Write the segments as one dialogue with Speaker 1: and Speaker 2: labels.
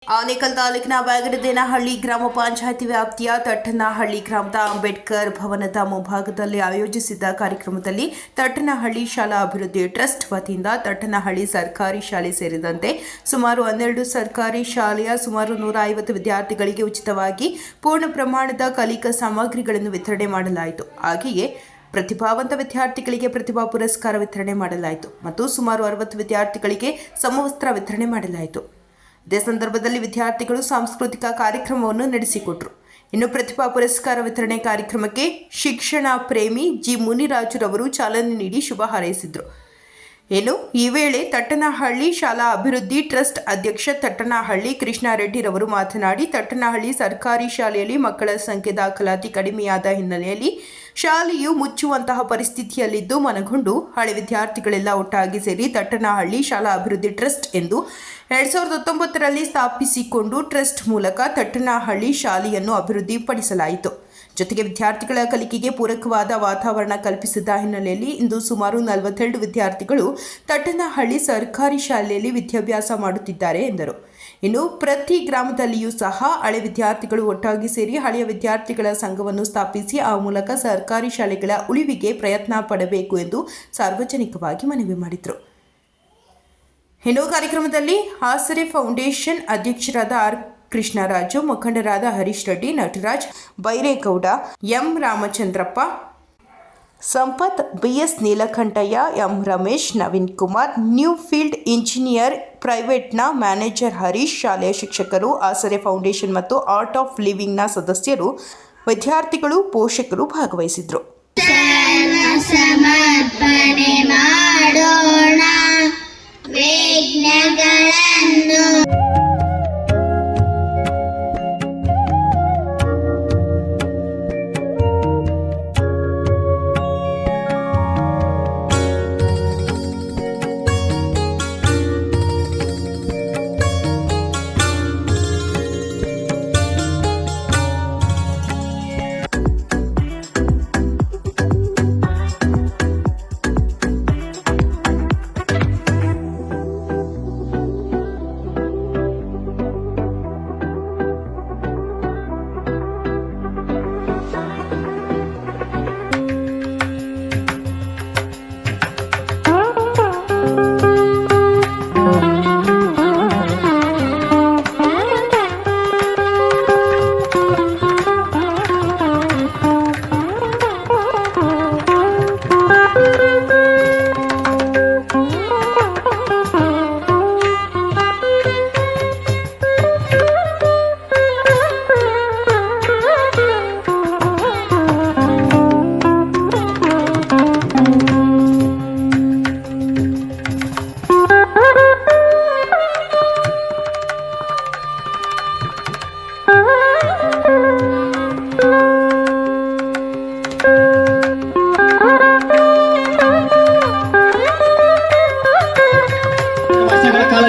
Speaker 1: ಆನೇಕಲ್ ತಾಲೂಕಿನ ಬ್ಯಾಗಡದೇನಹಳ್ಳಿ ಗ್ರಾಮ ಪಂಚಾಯಿತಿ ವ್ಯಾಪ್ತಿಯ ತಟ್ಟನಹಳ್ಳಿ ಗ್ರಾಮದ ಅಂಬೇಡ್ಕರ್ ಭವನದ ಮುಂಭಾಗದಲ್ಲಿ ಆಯೋಜಿಸಿದ್ದ ಕಾರ್ಯಕ್ರಮದಲ್ಲಿ ತಟ್ಟನಹಳ್ಳಿ ಶಾಲಾ ಅಭಿವೃದ್ಧಿ ಟ್ರಸ್ಟ್ ವತಿಯಿಂದ ತಟ್ಟನಹಳ್ಳಿ ಸರ್ಕಾರಿ ಶಾಲೆ ಸೇರಿದಂತೆ ಸುಮಾರು 12 ಸರ್ಕಾರಿ ಶಾಲೆಯ ಸುಮಾರು 150 ವಿದ್ಯಾರ್ಥಿಗಳಿಗೆ ಉಚಿತವಾಗಿ ಪೂರ್ಣ ಪ್ರಮಾಣದ ಕಲಿಕಾ ಸಾಮಗ್ರಿಗಳನ್ನು ವಿತರಣೆ ಮಾಡಲಾಯಿತು. ಹಾಗೆಯೇ ಪ್ರತಿಭಾವಂತ ವಿದ್ಯಾರ್ಥಿಗಳಿಗೆ ಪ್ರತಿಭಾ ಪುರಸ್ಕಾರ ವಿತರಣೆ ಮಾಡಲಾಯಿತು ಮತ್ತು ಸುಮಾರು 60 ವಿದ್ಯಾರ್ಥಿಗಳಿಗೆ ಸಮವಸ್ತ್ರ ವಿತರಣೆ ಮಾಡಲಾಯಿತು. ಇದೇ ಸಂದರ್ಭದಲ್ಲಿ ವಿದ್ಯಾರ್ಥಿಗಳು ಸಾಂಸ್ಕೃತಿಕ ಕಾರ್ಯಕ್ರಮವನ್ನು ನಡೆಸಿಕೊಟ್ಟರು. ಇನ್ನು ಪ್ರತಿಭಾ ಪುರಸ್ಕಾರ ವಿತರಣೆ ಕಾರ್ಯಕ್ರಮಕ್ಕೆ ಶಿಕ್ಷಣ ಪ್ರೇಮಿ ಜಿ ಮುನಿರಾಜುರವರು ಚಾಲನೆ ನೀಡಿ ಶುಭ ಹಾರೈಸಿದರು. ಈ ವೇಳೆ ತಟ್ಟನಹಳ್ಳಿ ಶಾಲಾ ಅಭಿವೃದ್ಧಿ ಟ್ರಸ್ಟ್ ಅಧ್ಯಕ್ಷ ತಟ್ಟನಹಳ್ಳಿ ಕೃಷ್ಣಾರೆಡ್ಡಿರವರು ಮಾತನಾಡಿ, ತಟ್ಟನಹಳ್ಳಿ ಸರ್ಕಾರಿ ಶಾಲೆಯಲ್ಲಿ ಮಕ್ಕಳ ಸಂಖ್ಯೆ ದಾಖಲಾತಿ ಕಡಿಮೆಯಾದ ಹಿನ್ನೆಲೆಯಲ್ಲಿ ಶಾಲೆಯು ಮುಚ್ಚುವಂತಹ ಪರಿಸ್ಥಿತಿಯಲ್ಲಿದ್ದು ಮನಗೊಂಡು ಹಳೆ ವಿದ್ಯಾರ್ಥಿಗಳೆಲ್ಲ ಒಟ್ಟಾಗಿ ಸೇರಿ ತಟ್ಟನಹಳ್ಳಿ ಶಾಲಾ ಅಭಿವೃದ್ಧಿ ಟ್ರಸ್ಟ್ ಎಂದು 2019ರಲ್ಲಿ ಸ್ಥಾಪಿಸಿಕೊಂಡು ಟ್ರಸ್ಟ್ ಮೂಲಕ ತಟ್ಟನಹಳ್ಳಿ ಶಾಲೆಯನ್ನು ಅಭಿವೃದ್ಧಿಪಡಿಸಲಾಯಿತು. ಜೊತೆಗೆ ವಿದ್ಯಾರ್ಥಿಗಳ ಕಲಿಕೆಗೆ ಪೂರಕವಾದ ವಾತಾವರಣ ಕಲ್ಪಿಸಿದ ಹಿನ್ನೆಲೆಯಲ್ಲಿ ಇಂದು ಸುಮಾರು 42 ವಿದ್ಯಾರ್ಥಿಗಳು ತಟ್ಟನಹಳ್ಳಿ ಸರ್ಕಾರಿ ಶಾಲೆಯಲ್ಲಿ ವಿದ್ಯಾಭ್ಯಾಸ ಮಾಡುತ್ತಿದ್ದಾರೆ ಎಂದರು. ಇನ್ನು ಪ್ರತಿ ಗ್ರಾಮದಲ್ಲಿಯೂ ಸಹ ಹಳೆ ವಿದ್ಯಾರ್ಥಿಗಳು ಒಟ್ಟಾಗಿ ಸೇರಿ ಹಳೆಯ ವಿದ್ಯಾರ್ಥಿಗಳ ಸಂಘವನ್ನು ಸ್ಥಾಪಿಸಿ ಆ ಮೂಲಕ ಸರ್ಕಾರಿ ಶಾಲೆಗಳ ಉಳಿವಿಗೆ ಪ್ರಯತ್ನ ಪಡಬೇಕು ಎಂದು ಸಾರ್ವಜನಿಕವಾಗಿ ಮನವಿ ಮಾಡಿದರು. ಇನ್ನು ಕಾರ್ಯಕ್ರಮದಲ್ಲಿ ಆಸರೆ ಫೌಂಡೇಶನ್ ಅಧ್ಯಕ್ಷರಾದ ಆರ್ ಕೃಷ್ಣರಾಜು, ಮುಖಂಡರಾದ Harish Reddy, Nataraj, Byregowda, M Ramachandrappa, Sampath, BS Neelakantaiah, M Ramesh, Naveen Kumar, new field engineer ಪ್ರೈವೇಟ್ನ ಮ್ಯಾನೇಜರ್ ಹರೀಶ್, ಶಾಲೆಯ ಶಿಕ್ಷಕರು, ಆಸರೆ ಫೌಂಡೇಶನ್ ಮತ್ತು ಆರ್ಟ್ ಆಫ್ ಲಿವಿಂಗ್ನ ಸದಸ್ಯರು, ವಿದ್ಯಾರ್ಥಿಗಳು, ಪೋಷಕರು ಭಾಗವಹಿಸಿದರು.
Speaker 2: ಸಮರ್ಪಣೆ ಮಾಡೋಣ ವಿಘ್ನಗಳನ್ನು.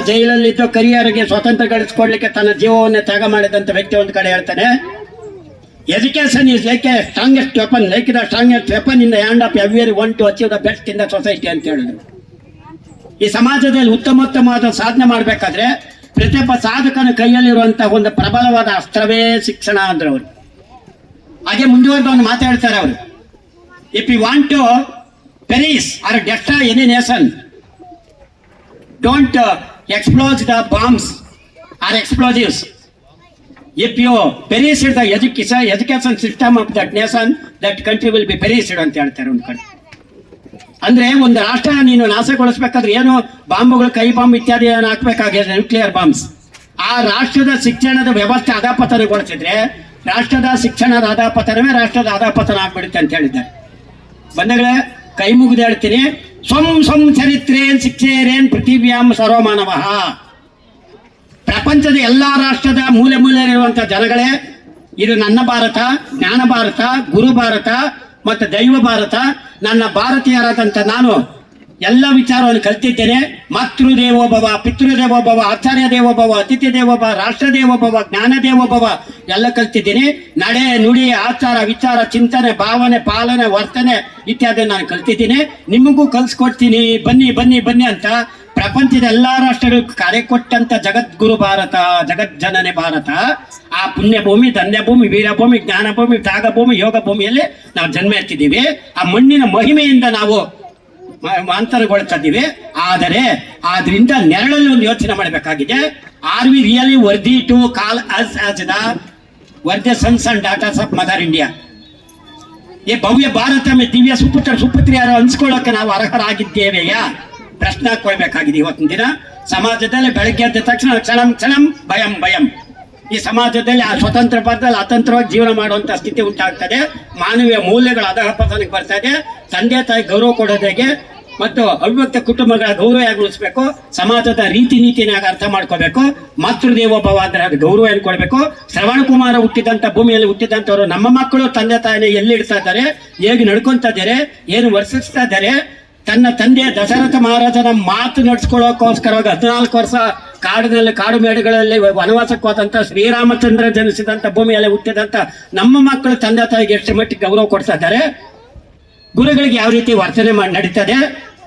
Speaker 3: ಜೈಲಲ್ಲಿದ್ದು ಕರಿಯರ್ಗೆ ಸ್ವಾತಂತ್ರ್ಯ ಗಳಿಸಿಕೊಡ್ಲಿಕ್ಕೆ ತನ್ನ ಜೀವವನ್ನು ತ್ಯಾಗ ಮಾಡಿದಂತ ವ್ಯಕ್ತಿ ಒಂದು ಕಡೆ ಹೇಳ್ತಾನೆ, education is like a strongest weapon, like the strongest weapon in the hand of everyone to achieve the best in the society ಅಂತ ಹೇಳಿದ್ರು. ಈ ಸಮಾಜದಲ್ಲಿ ಉತ್ತಮೋತ್ತಮವಾದ ಸಾಧನೆ ಮಾಡಬೇಕಾದ್ರೆ ಪ್ರತಿಯೊಬ್ಬ ಸಾಧಕನ ಕೈಯಲ್ಲಿರುವಂತಹ ಒಂದು ಪ್ರಬಲವಾದ ಅಸ್ತ್ರವೇ ಶಿಕ್ಷಣ ಅಂದ್ರು ಅವರು. ಹಾಗೆ ಮುಂದುವರೆದ ಒಂದು ಮಾತಾಡ್ತಾರೆ ಅವರು, if you want to perish or destroy any nation, don't explode the bombs or explosives. If you perish the education system of that nation, that country will be perished ಅಂತ ಹೇಳ್ತಾರೆ ಒಂದು ಕಡೆ. ಅಂದ್ರೆ ಒಂದು ರಾಷ್ಟ್ರ ನೀನು ನಾಶಗೊಳಿಸ್ಬೇಕಾದ್ರೆ ಏನು ಬಾಂಬುಗಳು, ಕೈ ಬಾಂಬ್ ಇತ್ಯಾದಿ ಏನು ಹಾಕ್ಬೇಕಾಗಿದೆ, ನ್ಯೂಕ್ಲಿಯರ್ ಬಾಂಬ್ಸ್. ಆ ರಾಷ್ಟ್ರದ ಶಿಕ್ಷಣದ ವ್ಯವಸ್ಥೆ ಅಧಪತನಗೊಳಿಸಿದ್ರೆ ರಾಷ್ಟ್ರದ ಶಿಕ್ಷಣದ ಅಧಪತನವೇ ರಾಷ್ಟ್ರದ ಅಧಪತನ ಆಗ್ಬಿಡುತ್ತೆ ಅಂತ ಹೇಳಿದ್ದಾರೆ. ಬಂಧುಗಳೇ, ಕೈ ಮುಗಿದು ಹೇಳ್ತೀನಿ, ಸ್ವಂ ಚರಿತ್ರೇನ್ ಶಿಕ್ಷೇರೇನ್ ಪೃಥಿವ್ಯಾಂ ಸರ್ವಮಾನವ. ಪ್ರಪಂಚದ ಎಲ್ಲಾ ರಾಷ್ಟ್ರದ ಮೂಲೆ ಮೂಲೆಯಲ್ಲಿರುವಂತಹ ಜನಗಳೇ, ಇದು ನನ್ನ ಭಾರತ, ಜ್ಞಾನ ಭಾರತ, ಗುರು ಭಾರತ ಮತ್ತು ದೈವ ಭಾರತ. ನನ್ನ ಭಾರತೀಯರಾದಂಥ ನಾನು ಎಲ್ಲ ವಿಚಾರವನ್ನು ಕಲ್ತಿದ್ದೇನೆ. ಮಾತೃದೇವೋಭವ, ಪಿತೃದೇವೋಭವ, ಆಚಾರ್ಯ ದೇವೋಭವ, ಅತಿಥಿ ದೇವೋಭವ, ರಾಷ್ಟ್ರ ದೇವೋಭವ, ಜ್ಞಾನ ದೇವೋಭವ ಎಲ್ಲ ಕಲ್ತಿದ್ದೀನಿ. ನಡೆ, ನುಡಿ, ಆಚಾರ, ವಿಚಾರ, ಚಿಂತನೆ, ಭಾವನೆ, ಪಾಲನೆ, ವರ್ತನೆ ಇತ್ಯಾದಿ ನಾನು ಕಲ್ತಿದ್ದೀನಿ. ನಿಮಗೂ ಕಲ್ಸ್ಕೊಡ್ತೀನಿ, ಬನ್ನಿ ಬನ್ನಿ ಬನ್ನಿ ಅಂತ ಪ್ರಪಂಚದ ಎಲ್ಲಾ ರಾಷ್ಟ್ರಗಳಿಗೂ ಕರೆ ಕೊಟ್ಟಂತ ಜಗದ್ಗುರು ಭಾರತ, ಜಗಜ್ಜನನೆ ಭಾರತ, ಆ ಪುಣ್ಯಭೂಮಿ, ಧನ್ಯಭೂಮಿ, ವೀರಭೂಮಿ, ಜ್ಞಾನಭೂಮಿ, ತ್ಯಾಗಭೂಮಿ, ಯೋಗ ಭೂಮಿಯಲ್ಲಿ ನಾವು ಜನ್ಮ ಎತ್ತಿದ್ದೀವಿ. ಆ ಮಣ್ಣಿನ ಮಹಿಮೆಯಿಂದ ನಾವು ಅಂತರಗೊಳ್ತಾ ಇದ್ದೀವಿ. ಆದರೆ ಆದ್ರಿಂದ ನೆರಳಲ್ಲಿ ಒಂದು ಯೋಚನೆ ಮಾಡಬೇಕಾಗಿದೆ. Are we really worthy to call us as the worthy sons and daughters of Mother India? ಈ ಭವ್ಯ ಭಾರತ ದಿವ್ಯ ಸುಪುತ್ರಿಯರು ಅನ್ಸ್ಕೊಳ್ಳೋಕೆ ನಾವು ಅರ್ಹರಾಗಿದ್ದೇವೆಯಾ? ಪ್ರಶ್ನೆ ಹಾಕೊಳ್ಬೇಕಾಗಿದೆ. ಇವತ್ತಿನ ದಿನ ಸಮಾಜದಲ್ಲಿ ಬೆಳಗ್ಗೆ ಎದ್ದ ತಕ್ಷಣ ಕ್ಷಣಂ ಭಯಂ ಭಯಂ. ಈ ಸಮಾಜದಲ್ಲಿ ಆ ಸ್ವತಂತ್ರ ಭಾರತದಲ್ಲಿ ಅತಂತ್ರವಾಗಿ ಜೀವನ ಮಾಡುವಂತ ಸ್ಥಿತಿ ಉಂಟಾಗ್ತದೆ. ಮಾನವೀಯ ಮೌಲ್ಯಗಳ ಅಧಃಪತನಕ್ಕೆ ಬರ್ತಾ ಇದೆ. ತಂದೆ ತಾಯಿ ಗೌರವ ಕೊಡೋದಾಗೆ ಮತ್ತು ಅವಿಭಕ್ತ ಕುಟುಂಬಗಳ ಗೌರವ ಹೇಗೆ ಉಳಿಸ್ಬೇಕು, ಸಮಾಜದ ರೀತಿ ನೀತಿನಾಗ ಅರ್ಥ ಮಾಡ್ಕೋಬೇಕು. ಮಾತೃದೇವೋಭವ ಅಂದ್ರೆ ಅದು ಗೌರವ ಏನು ಕೊಡಬೇಕು. ಶ್ರವಣ ಕುಮಾರ ಹುಟ್ಟಿದಂತ ಭೂಮಿಯಲ್ಲಿ ಹುಟ್ಟಿದಂತವ್ರು ನಮ್ಮ ಮಕ್ಕಳು ತಂದೆ ತಾಯಿನ ಎಲ್ಲಿ ಇಡ್ತಾ ಇದ್ದಾರೆ, ಹೇಗೆ ನಡ್ಕೊಂತ ಇದ್ದಾರೆ, ಏನು ವರ್ತಿಸ್ತಾ ಇದ್ದಾರೆ. ತನ್ನ ತಂದೆ ದಶರಥ ಮಹಾರಾಜನ ಮಾತು ನಡೆಸ್ಕೊಳ್ಳೋಕೋಸ್ಕರವಾಗಿ 14 ವರ್ಷ ಕಾಡು ಮೇಡುಗಳಲ್ಲಿ ವನವಾಸಕ್ಕೆ ಹೋದಂತ ಶ್ರೀರಾಮಚಂದ್ರ ಜನಿಸಿದಂತ ಭೂಮಿಯಲ್ಲಿ ಹುಟ್ಟಿದಂತ ನಮ್ಮ ಮಕ್ಕಳು ತಂದೆ ತಾಯಿಗೆ ಎಷ್ಟು ಮಟ್ಟಿಗೆ ಗೌರವ ಕೊಡ್ತಾ ಇದ್ದಾರೆ, ಗುರುಗಳಿಗೆ ಯಾವ ರೀತಿ ವರ್ತನೆ ನಡೀತದೆ.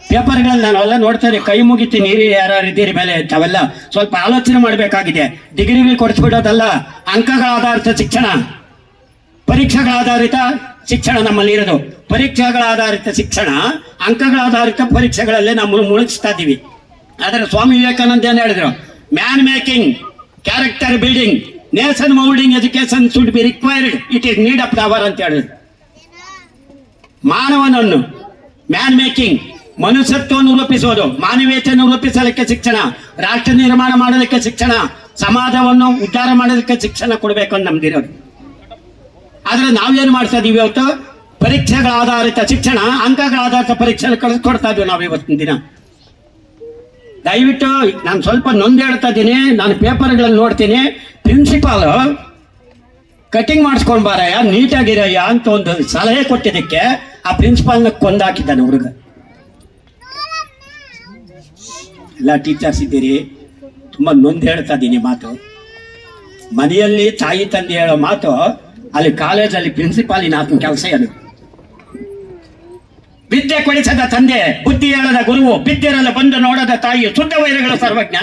Speaker 3: ಪೇಪರ್ಗಳಲ್ಲಿ ನಾವೆಲ್ಲ ನೋಡ್ತಾರೆ, ಕೈ ಮುಗಿತಿ ನೀರಿ ಯಾರು ಇದ್ದೀರಿ ಮೇಲೆ ತಾವೆಲ್ಲ ಸ್ವಲ್ಪ ಆಲೋಚನೆ ಮಾಡಬೇಕಾಗಿದೆ. ಡಿಗ್ರಿಗಳು ಕೊಡಿಸ್ಬಿಡೋದಲ್ಲ, ಅಂಕಗಳ ಆಧಾರಿತ ಶಿಕ್ಷಣ, ಪರೀಕ್ಷೆಗಳ ಆಧಾರಿತ ಶಿಕ್ಷಣ ನಮ್ಮಲ್ಲಿ ಇರೋದು. ಪರೀಕ್ಷೆಗಳ ಆಧಾರಿತ ಶಿಕ್ಷಣ, ಅಂಕಗಳ ಆಧಾರಿತ ಪರೀಕ್ಷೆಗಳಲ್ಲೇ ನಾವು ಮುಳುಗಿಸ್ತಾ ಇದ್ದೀವಿ. ಆದರೆ ಸ್ವಾಮಿ ವಿವೇಕಾನಂದ ಏನು ಹೇಳಿದ್ರು? Man making, character building, nation moulding education should be required, it is need of the hour ಅಂತ ಹೇಳಿದ್ರು. ಮಾನವನನ್ನು ಮ್ಯಾನ್ ಮೇಕಿಂಗ್, ಮನುಷ್ಯತ್ವವನ್ನು ರೂಪಿಸೋದು, ಮಾನವೀಯತೆಯನ್ನು ರೂಪಿಸಲಿಕ್ಕೆ ಶಿಕ್ಷಣ, ರಾಷ್ಟ್ರ ನಿರ್ಮಾಣ ಮಾಡಲಿಕ್ಕೆ ಶಿಕ್ಷಣ, ಸಮಾಜವನ್ನು ಉದ್ಧಾರ ಮಾಡೋದಕ್ಕೆ ಶಿಕ್ಷಣ ಕೊಡಬೇಕು ಅಂತ ನಮ್ದಿರೋದು. ಆದ್ರೆ ನಾವೇನು ಮಾಡ್ತಾ ಇದೀವಿ ಇವತ್ತು? ಪರೀಕ್ಷೆಗಳ ಆಧಾರಿತ ಶಿಕ್ಷಣ, ಅಂಕಗಳ ಆಧಾರಿತ ಪರೀಕ್ಷೆ ಕಳಿಸ್ಕೊಡ್ತಾ ಇದ್ವಿ ನಾವು ಇವತ್ತಿನ ದಿನ. ದಯವಿಟ್ಟು ನಾನು ಸ್ವಲ್ಪ ನೊಂದು ಹೇಳ್ತಾ ಇದ್ದೀನಿ. ನಾನು ಪೇಪರ್ಗಳಲ್ಲಿ ನೋಡ್ತೀನಿ, ಪ್ರಿನ್ಸಿಪಾಲ್ ಕಟಿಂಗ್ ಮಾಡಿಸ್ಕೊಂಡ್ ಬಾರಯ್ಯ, ನೀಟಾಗಿರಯ್ಯ ಅಂತ ಒಂದು ಸಲಹೆ ಕೊಟ್ಟಿದ್ದಕ್ಕೆ ಆ ಪ್ರಿನ್ಸಿಪಾಲ್ನ ಕೊಂದಾಕಿದ್ದಾನೆ ಹುಡುಗ. ಎಲ್ಲ ಟೀಚರ್ಸ್ ಇದ್ದೀರಿ, ತುಂಬಾ ನೊಂದು ಹೇಳ್ತಾ ಇದ್ದೀನಿ ಮಾತು. ಮನೆಯಲ್ಲಿ ತಾಯಿ ತಂದೆ ಹೇಳೋ ಮಾತು, ಅಲ್ಲಿ ಕಾಲೇಜಲ್ಲಿ ಪ್ರಿನ್ಸಿಪಾಲಿನ ಆತನ ಕೆಲಸ ಏನು? ವಿದ್ಯೆ ಕೊಡಿಸದ ತಂದೆ, ಬುದ್ಧಿ ಹೇಳದ ಗುರುವು, ಬಿದ್ದಿರಲ್ಲ ಬಂದು ನೋಡದ ತಾಯಿ, ಶುದ್ಧ ವೈರಗಳ ಸರ್ವಜ್ಞ.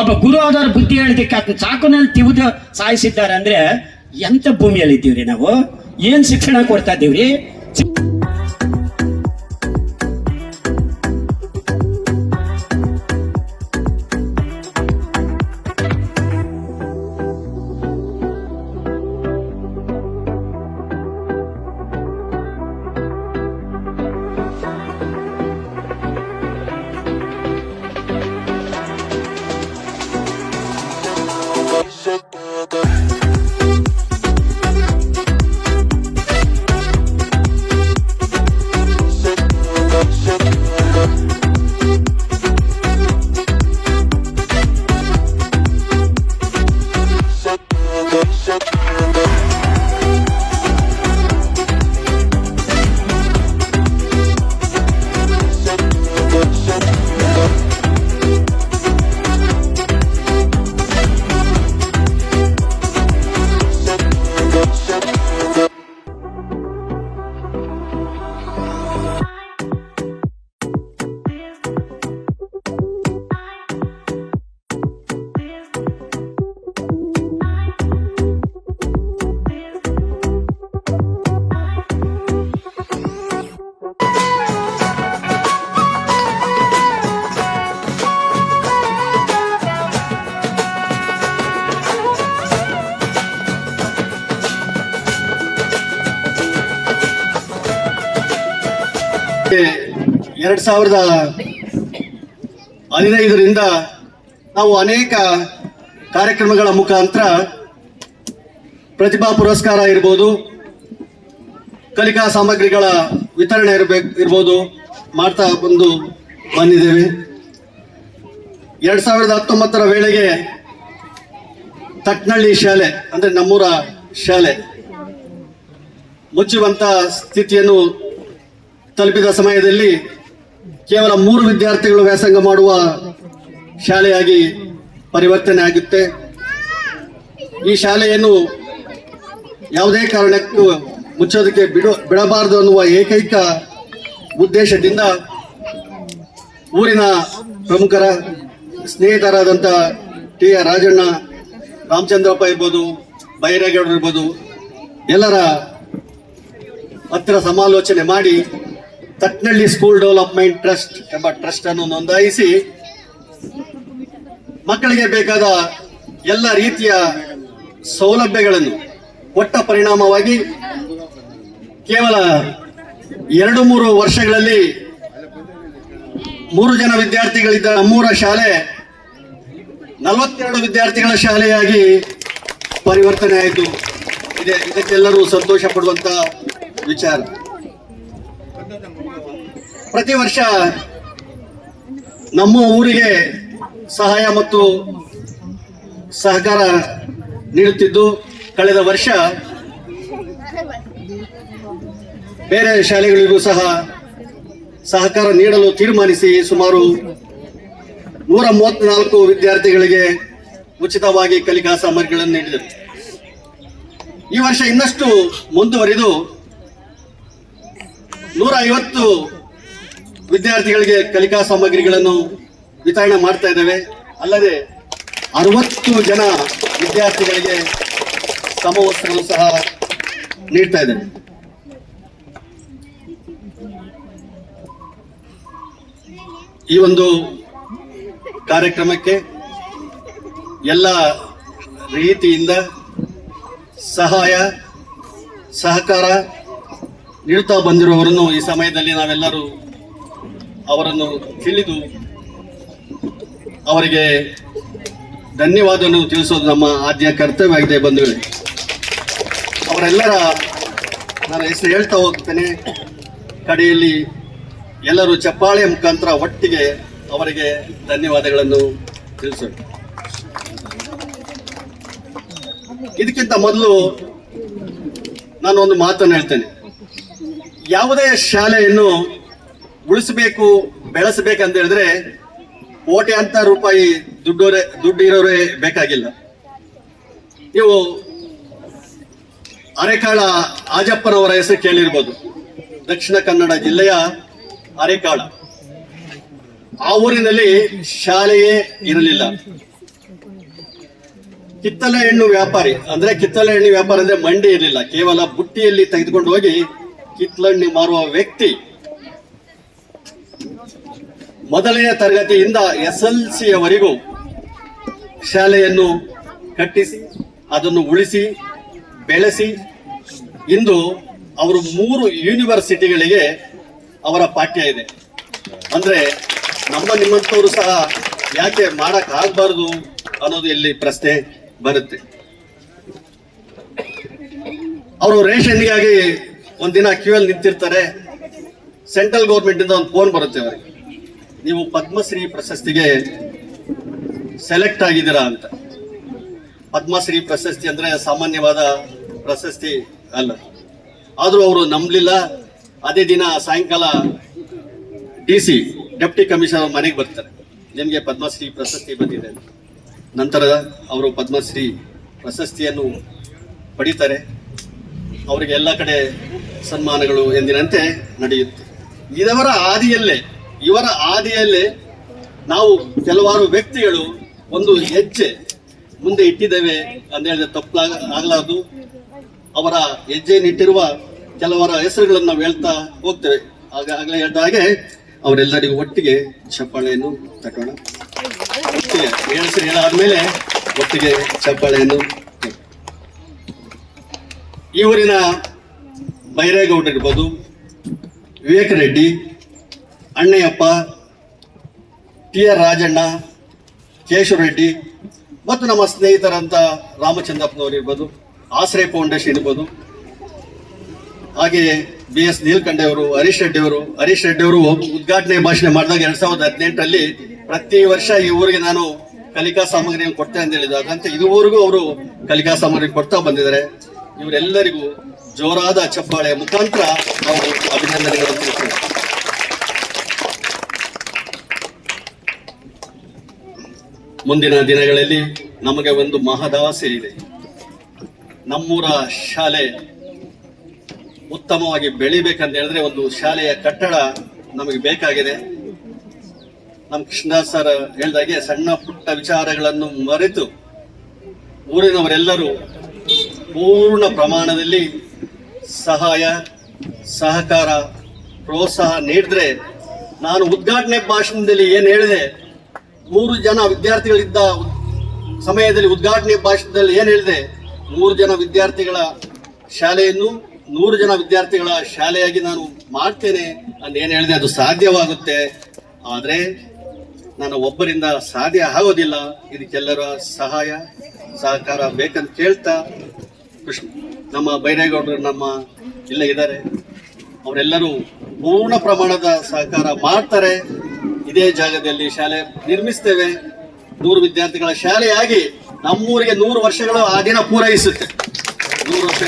Speaker 3: ಒಬ್ಬ ಗುರು ಆದವ್ರು ಬುದ್ಧಿ ಹೇಳದಕ್ಕೆ ಆತನ ಚಾಕುನಲ್ಲಿ ತಿವಿದು ಸಾಯಿಸಿದ್ದಾರೆ ಅಂದ್ರೆ ಎಂತ ಭೂಮಿಯಲ್ಲಿ ಇದ್ದೀವ್ರಿ ನಾವು? ಏನ್ ಶಿಕ್ಷಣ ಕೊಡ್ತಾ ಇದ್ದೀವ್ರಿ?
Speaker 4: ಎರಡು 2015ರಿಂದ ನಾವು ಅನೇಕ ಕಾರ್ಯಕ್ರಮಗಳ ಮುಖಾಂತರ ಪ್ರತಿಭಾ ಪುರಸ್ಕಾರ ಇರ್ಬೋದು, ಕಲಿಕಾ ಸಾಮಗ್ರಿಗಳ ವಿತರಣೆ ಇರ್ಬೋದು ಮಾಡ್ತಾ ಬಂದಿದ್ದೇವೆ. 2019ರ ವೇಳೆಗೆ ತಟ್ನಳ್ಳಿ ಶಾಲೆ ಅಂದ್ರೆ ನಮ್ಮೂರ ಶಾಲೆ ಮುಚ್ಚುವಂತ ಸ್ಥಿತಿಯನ್ನು ತಲುಪಿದ ಸಮಯದಲ್ಲಿ ಕೇವಲ 3 ವಿದ್ಯಾರ್ಥಿಗಳು ವ್ಯಾಸಂಗ ಮಾಡುವ ಶಾಲೆಯಾಗಿ ಪರಿವರ್ತನೆ ಆಗುತ್ತೆ. ಈ ಶಾಲೆಯನ್ನು ಯಾವುದೇ ಕಾರಣಕ್ಕೂ ಮುಚ್ಚೋದಕ್ಕೆ ಬಿಡಬಾರದು ಅನ್ನುವ ಏಕೈಕ ಉದ್ದೇಶದಿಂದ ಊರಿನ ಪ್ರಮುಖರ ಸ್ನೇಹಿತರಾದಂಥ ಟಿ ಆರ್ ರಾಜಣ್ಣ, ರಾಮಚಂದ್ರಪ್ಪ ಇರ್ಬೋದು, ಬೈರೇಗೌಡರು ಇರ್ಬೋದು, ಎಲ್ಲರ ಹತ್ತಿರ ಸಮಾಲೋಚನೆ ಮಾಡಿ ತಟ್ನಳ್ಳಿ ಸ್ಕೂಲ್ ಡೆವಲಪ್ಮೆಂಟ್ ಟ್ರಸ್ಟ್ ಎಂಬ ಟ್ರಸ್ಟ್ ಅನ್ನು ನೋಂದಾಯಿಸಿ ಮಕ್ಕಳಿಗೆ ಬೇಕಾದ ಎಲ್ಲ ರೀತಿಯ ಸೌಲಭ್ಯಗಳನ್ನು ಕೊಟ್ಟ ಪರಿಣಾಮವಾಗಿ ಕೇವಲ 2-3 ವರ್ಷಗಳಲ್ಲಿ 3 ಜನ ವಿದ್ಯಾರ್ಥಿಗಳಿದ್ದ ನಮ್ಮೂರ ಶಾಲೆ 42 ವಿದ್ಯಾರ್ಥಿಗಳ ಶಾಲೆಯಾಗಿ ಪರಿವರ್ತನೆ ಆಯಿತು. ಇದಕ್ಕೆಲ್ಲರೂ ಸಂತೋಷ ಪಡುವಂತ ವಿಚಾರ. ಪ್ರತಿ ವರ್ಷ ನಮ್ಮ ಊರಿಗೆ ಸಹಾಯ ಮತ್ತು ಸಹಕಾರ ನೀಡುತ್ತಿದ್ದು, ಕಳೆದ ವರ್ಷ ಬೇರೆ ಶಾಲೆಗಳಿಗೂ ಸಹ ಸಹಕಾರ ನೀಡಲು ತೀರ್ಮಾನಿಸಿ ಸುಮಾರು 134 ವಿದ್ಯಾರ್ಥಿಗಳಿಗೆ ಉಚಿತವಾಗಿ ಕಲಿಕಾ ಸಾಮಗ್ರಿಗಳನ್ನು ನೀಡಿದರು. ಈ ವರ್ಷ ಇನ್ನಷ್ಟು ಮುಂದುವರಿದು 150 ವಿದ್ಯಾರ್ಥಿಗಳಿಗೆ ಕಲಿಕಾ ಸಾಮಗ್ರಿಗಳನ್ನು ವಿತರಣೆ ಮಾಡ್ತಾ ಇದ್ದೇವೆ. ಅಲ್ಲದೆ 60 ಜನ ವಿದ್ಯಾರ್ಥಿಗಳಿಗೆ ಸಮವಸ್ತ್ರಗಳು ಸಹ ನೀಡ್ತಾ ಇದ್ದೇವೆ. ಈ ಒಂದು ಕಾರ್ಯಕ್ರಮಕ್ಕೆ ಎಲ್ಲ ರೀತಿಯಿಂದ ಸಹಾಯ ಸಹಕಾರ ನೀಡುತ್ತಾ ಬಂದಿರುವವರನ್ನು ಈ ಸಮಯದಲ್ಲಿ ನಾವೆಲ್ಲರೂ ಅವರನ್ನು ತಿಳಿದು ಅವರಿಗೆ ಧನ್ಯವಾದವನ್ನು ತಿಳಿಸೋದು ನಮ್ಮ ಆದ್ಯ ಕರ್ತವ್ಯವಾಗಿದೆ. ಬಂಧುಗಳೇ, ಅವರೆಲ್ಲರ ನಾನು ಹೆಸರು ಹೇಳ್ತಾ ಹೋಗ್ತೇನೆ. ಕಡೆಯಲ್ಲಿ ಎಲ್ಲರೂ ಚಪ್ಪಾಳೆ ಮುಖಾಂತರ ಒಟ್ಟಿಗೆ ಅವರಿಗೆ ಧನ್ಯವಾದಗಳನ್ನು ತಿಳಿಸೋಣ. ಇದಕ್ಕಿಂತ ಮೊದಲು ನಾನು ಒಂದು ಮಾತನ್ನು ಹೇಳ್ತೇನೆ. ಯಾವುದೇ ಶಾಲೆಯನ್ನು ಉಳಿಸಬೇಕು, ಬೆಳೆಸಬೇಕಂತ ಹೇಳಿದ್ರೆ ಕೋಟ್ಯಾಂತರ ರೂಪಾಯಿ ದುಡ್ಡು ಇರೋರೇ ಬೇಕಾಗಿಲ್ಲ. ನೀವು ಅರೆಕಾಳ ಆಜಪ್ಪನವರ ಹೆಸರು ಕೇಳಿರ್ಬೋದು. ದಕ್ಷಿಣ ಕನ್ನಡ ಜಿಲ್ಲೆಯ ಅರೆಕಾಳ. ಆ ಊರಿನಲ್ಲಿ ಶಾಲೆಯೇ ಇರಲಿಲ್ಲ. ಕಿತ್ತಳೆ ಹಣ್ಣು ವ್ಯಾಪಾರಿ ಅಂದ್ರೆ ಮಂಡಿ ಇರಲಿಲ್ಲ. ಕೇವಲ ಬುಟ್ಟಿಯಲ್ಲಿ ತೆಗೆದುಕೊಂಡು ಹೋಗಿ ಕಿತ್ತಳೆಹಣ್ಣು ಮಾರುವ ವ್ಯಕ್ತಿ ಮೊದಲನೇ ತರಗತಿಯಿಂದ SLC ಯವರೆಗೂ ಶಾಲೆಯನ್ನು ಕಟ್ಟಿಸಿ ಅದನ್ನು ಉಳಿಸಿ ಬೆಳೆಸಿ ಇಂದು ಅವರು 3 ಯೂನಿವರ್ಸಿಟಿಗಳಿಗೆ ಅವರ ಪಾಠ್ಯ ಇದೆ. ಅಂದ್ರೆ ನಿಮ್ಮಂಥವರು ಸಹ ಯಾಕೆ ಮಾಡಕ್ ಆಗ್ಬಾರ್ದು ಅನ್ನೋದು ಇಲ್ಲಿ ಪ್ರಶ್ನೆ ಬರುತ್ತೆ. ಅವರು ರೇಷನ್ಗಾಗಿ ಒಂದಿನ ಕ್ಯೂ ಅಲ್ಲಿ ನಿಂತಿರ್ತಾರೆ. ಸೆಂಟ್ರಲ್ ಗೌರ್ಮೆಂಟ್ ಇಂದ ಒಂದು ಫೋನ್ ಬರುತ್ತೆ ಅವರಿಗೆ, ನೀವು ಪದ್ಮಶ್ರೀ ಪ್ರಶಸ್ತಿಗೆ ಸೆಲೆಕ್ಟ್ ಆಗಿದ್ದೀರಾ ಅಂತ. ಪದ್ಮಶ್ರೀ ಪ್ರಶಸ್ತಿ ಅಂದ್ರೆ ಸಾಮಾನ್ಯವಾದ ಪ್ರಶಸ್ತಿ ಅಲ್ಲ. ಆದ್ರೂ ಅವರು ನಂಬಲಿಲ್ಲ. ಅದೇ ದಿನ ಸಾಯಂಕಾಲ DC ಡೆಪ್ಟಿ ಕಮಿಷನರ್ ಮನೆಗೆ ಬರ್ತಾರೆ, ನಿಮಗೆ ಪದ್ಮಶ್ರೀ ಪ್ರಶಸ್ತಿ ಬಂದಿದೆ ಅಂತ. ನಂತರ ಅವರು ಪದ್ಮಶ್ರೀ ಪ್ರಶಸ್ತಿಯನ್ನು ಪಡೀತಾರೆ. ಅವರಿಗೆ ಎಲ್ಲ ಕಡೆ ಸನ್ಮಾನಗಳು ಎಂದಿನಂತೆ ನಡೆಯುತ್ತೆ. ಇವರ ಆದಿಯಲ್ಲೇ ನಾವು ಕೆಲವಾರು ವ್ಯಕ್ತಿಗಳು ಒಂದು ಹೆಜ್ಜೆ ಮುಂದೆ ಇಟ್ಟಿದ್ದೇವೆ ಅಂತ ಹೇಳಿದ್ರೆ ತಪ್ಪಾಗಲಾರದು. ಅವರ ಹೆಜ್ಜೆಯನ್ನಿಟ್ಟಿರುವ ಕೆಲವರ ಹೆಸರುಗಳನ್ನು ನಾವು ಹೇಳ್ತಾ ಹೋಗ್ತೇವೆ. ಆಗಲೇ ಹೇಳಿದ ಹಾಗೆ ಅವರೆಲ್ಲರಿಗೂ ಒಟ್ಟಿಗೆ ಚಪ್ಪಾಳೆಯನ್ನು ತಟ್ಟೋಣ. ಒಟ್ಟಿಗೆ ಹೆಸರು ಹೇಳಾದ್ಮೇಲೆ ಒಟ್ಟಿಗೆ ಚಪ್ಪಾಳೆಯನ್ನು. ಈ ಊರಿನ ಬೈರೇಗೌಡ ಇರ್ಬೋದು, ವಿವೇಕ ರೆಡ್ಡಿ, ಅಣ್ಣಯ್ಯಪ್ಪ, TR ರಾಜಣ್ಣ, ಕೇಶವ ರೆಡ್ಡಿ ಮತ್ತು ನಮ್ಮ ಸ್ನೇಹಿತರಂತ ರಾಮಚಂದ್ರಪ್ಪನವರು ಇರ್ಬೋದು, ಆಶ್ರಯ ಫೌಂಡೇಶನ್ ಇರ್ಬೋದು, ಹಾಗೆಯೇ BS ನೀಲಕಂಠೆ ಅವರು, ಹರೀಶ್ ರೆಡ್ಡಿ ಅವರು ಉದ್ಘಾಟನೆ ಭಾಷಣ ಮಾಡಿದಾಗ 2018ರಲ್ಲಿ ಪ್ರತಿ ವರ್ಷ ಈ ಊರಿಗೆ ನಾನು ಕಲಿಕಾ ಸಾಮಗ್ರಿಯನ್ನು ಕೊಡ್ತೇನೆ ಅಂತ ಹೇಳಿದ್ರು. ಅದಂತೆ ಇದುವರೆಗೂ ಅವರು ಕಲಿಕಾ ಸಾಮಗ್ರಿ ಕೊಡ್ತಾ ಬಂದಿದ್ದಾರೆ. ಇವರೆಲ್ಲರಿಗೂ ಜೋರಾದ ಚಪ್ಪಾಳೆ ಮುಖಾಂತರ ನಾವು ಅಭಿನಂದನೆಗಳನ್ನು ತಿಳಿಸ್ತೇವೆ. ಮುಂದಿನ ದಿನಗಳಲ್ಲಿ ನಮಗೆ ಒಂದು ಮಹದಾಸೆ ಇದೆ. ನಮ್ಮೂರ ಶಾಲೆ ಉತ್ತಮವಾಗಿ ಬೆಳಿಬೇಕಂತ ಹೇಳಿದ್ರೆ ಒಂದು ಶಾಲೆಯ ಕಟ್ಟಡ ನಮಗೆ ಬೇಕಾಗಿದೆ. ನಮ್ಮ ಕೃಷ್ಣದಾಸ್ ಸರ್ ಹೇಳಿದಾಗೆ ಸಣ್ಣ ಪುಟ್ಟ ವಿಚಾರಗಳನ್ನು ಮರೆತು ಊರಿನವರೆಲ್ಲರೂ ಪೂರ್ಣ ಪ್ರಮಾಣದಲ್ಲಿ ಸಹಾಯ ಸಹಕಾರ ಪ್ರೋತ್ಸಾಹ ನೀಡಿದ್ರೆ, ನಾನು ಉದ್ಘಾಟನೆ ಭಾಷಣದಲ್ಲಿ ಏನು ಹೇಳಿದೆ, 3 ಜನ ವಿದ್ಯಾರ್ಥಿಗಳಿದ್ದ ಸಮಯದಲ್ಲಿ ಉದ್ಘಾಟನೆ ಭಾಷಣದಲ್ಲಿ ಏನು ಹೇಳಿದೆ, 3 ಜನ ವಿದ್ಯಾರ್ಥಿಗಳ ಶಾಲೆಯನ್ನು 100 ಜನ ವಿದ್ಯಾರ್ಥಿಗಳ ಶಾಲೆಯಾಗಿ ನಾನು ಮಾಡ್ತೇನೆ ಅಂತ ಏನು ಹೇಳಿದೆ, ಅದು ಸಾಧ್ಯವಾಗುತ್ತೆ. ಆದರೆ ನಾನು ಒಬ್ಬರಿಂದ ಸಾಧ್ಯ ಆಗೋದಿಲ್ಲ. ಇದಕ್ಕೆಲ್ಲರ ಸಹಾಯ ಸಹಕಾರ ಬೇಕಂತ ಕೇಳ್ತಾ, ನಮ್ಮ ಬೈರೇಗೌಡರು ನಮ್ಮ ಇಲ್ಲ ಇದ್ದಾರೆ, ಅವರೆಲ್ಲರೂ ಪೂರ್ಣ ಪ್ರಮಾಣದ ಸಹಕಾರ ಮಾಡ್ತಾರೆ. ಇದೇ ಜಾಗದಲ್ಲಿ ಶಾಲೆ ನಿರ್ಮಿಸ್ತೇವೆ. 100 ವಿದ್ಯಾರ್ಥಿಗಳ ಶಾಲೆಯಾಗಿ ನಮ್ಮೂರಿಗೆ 100 ವರ್ಷಗಳು ಆ ದಿನ ಪೂರೈಸುತ್ತೆ. 100 ವರ್ಷ.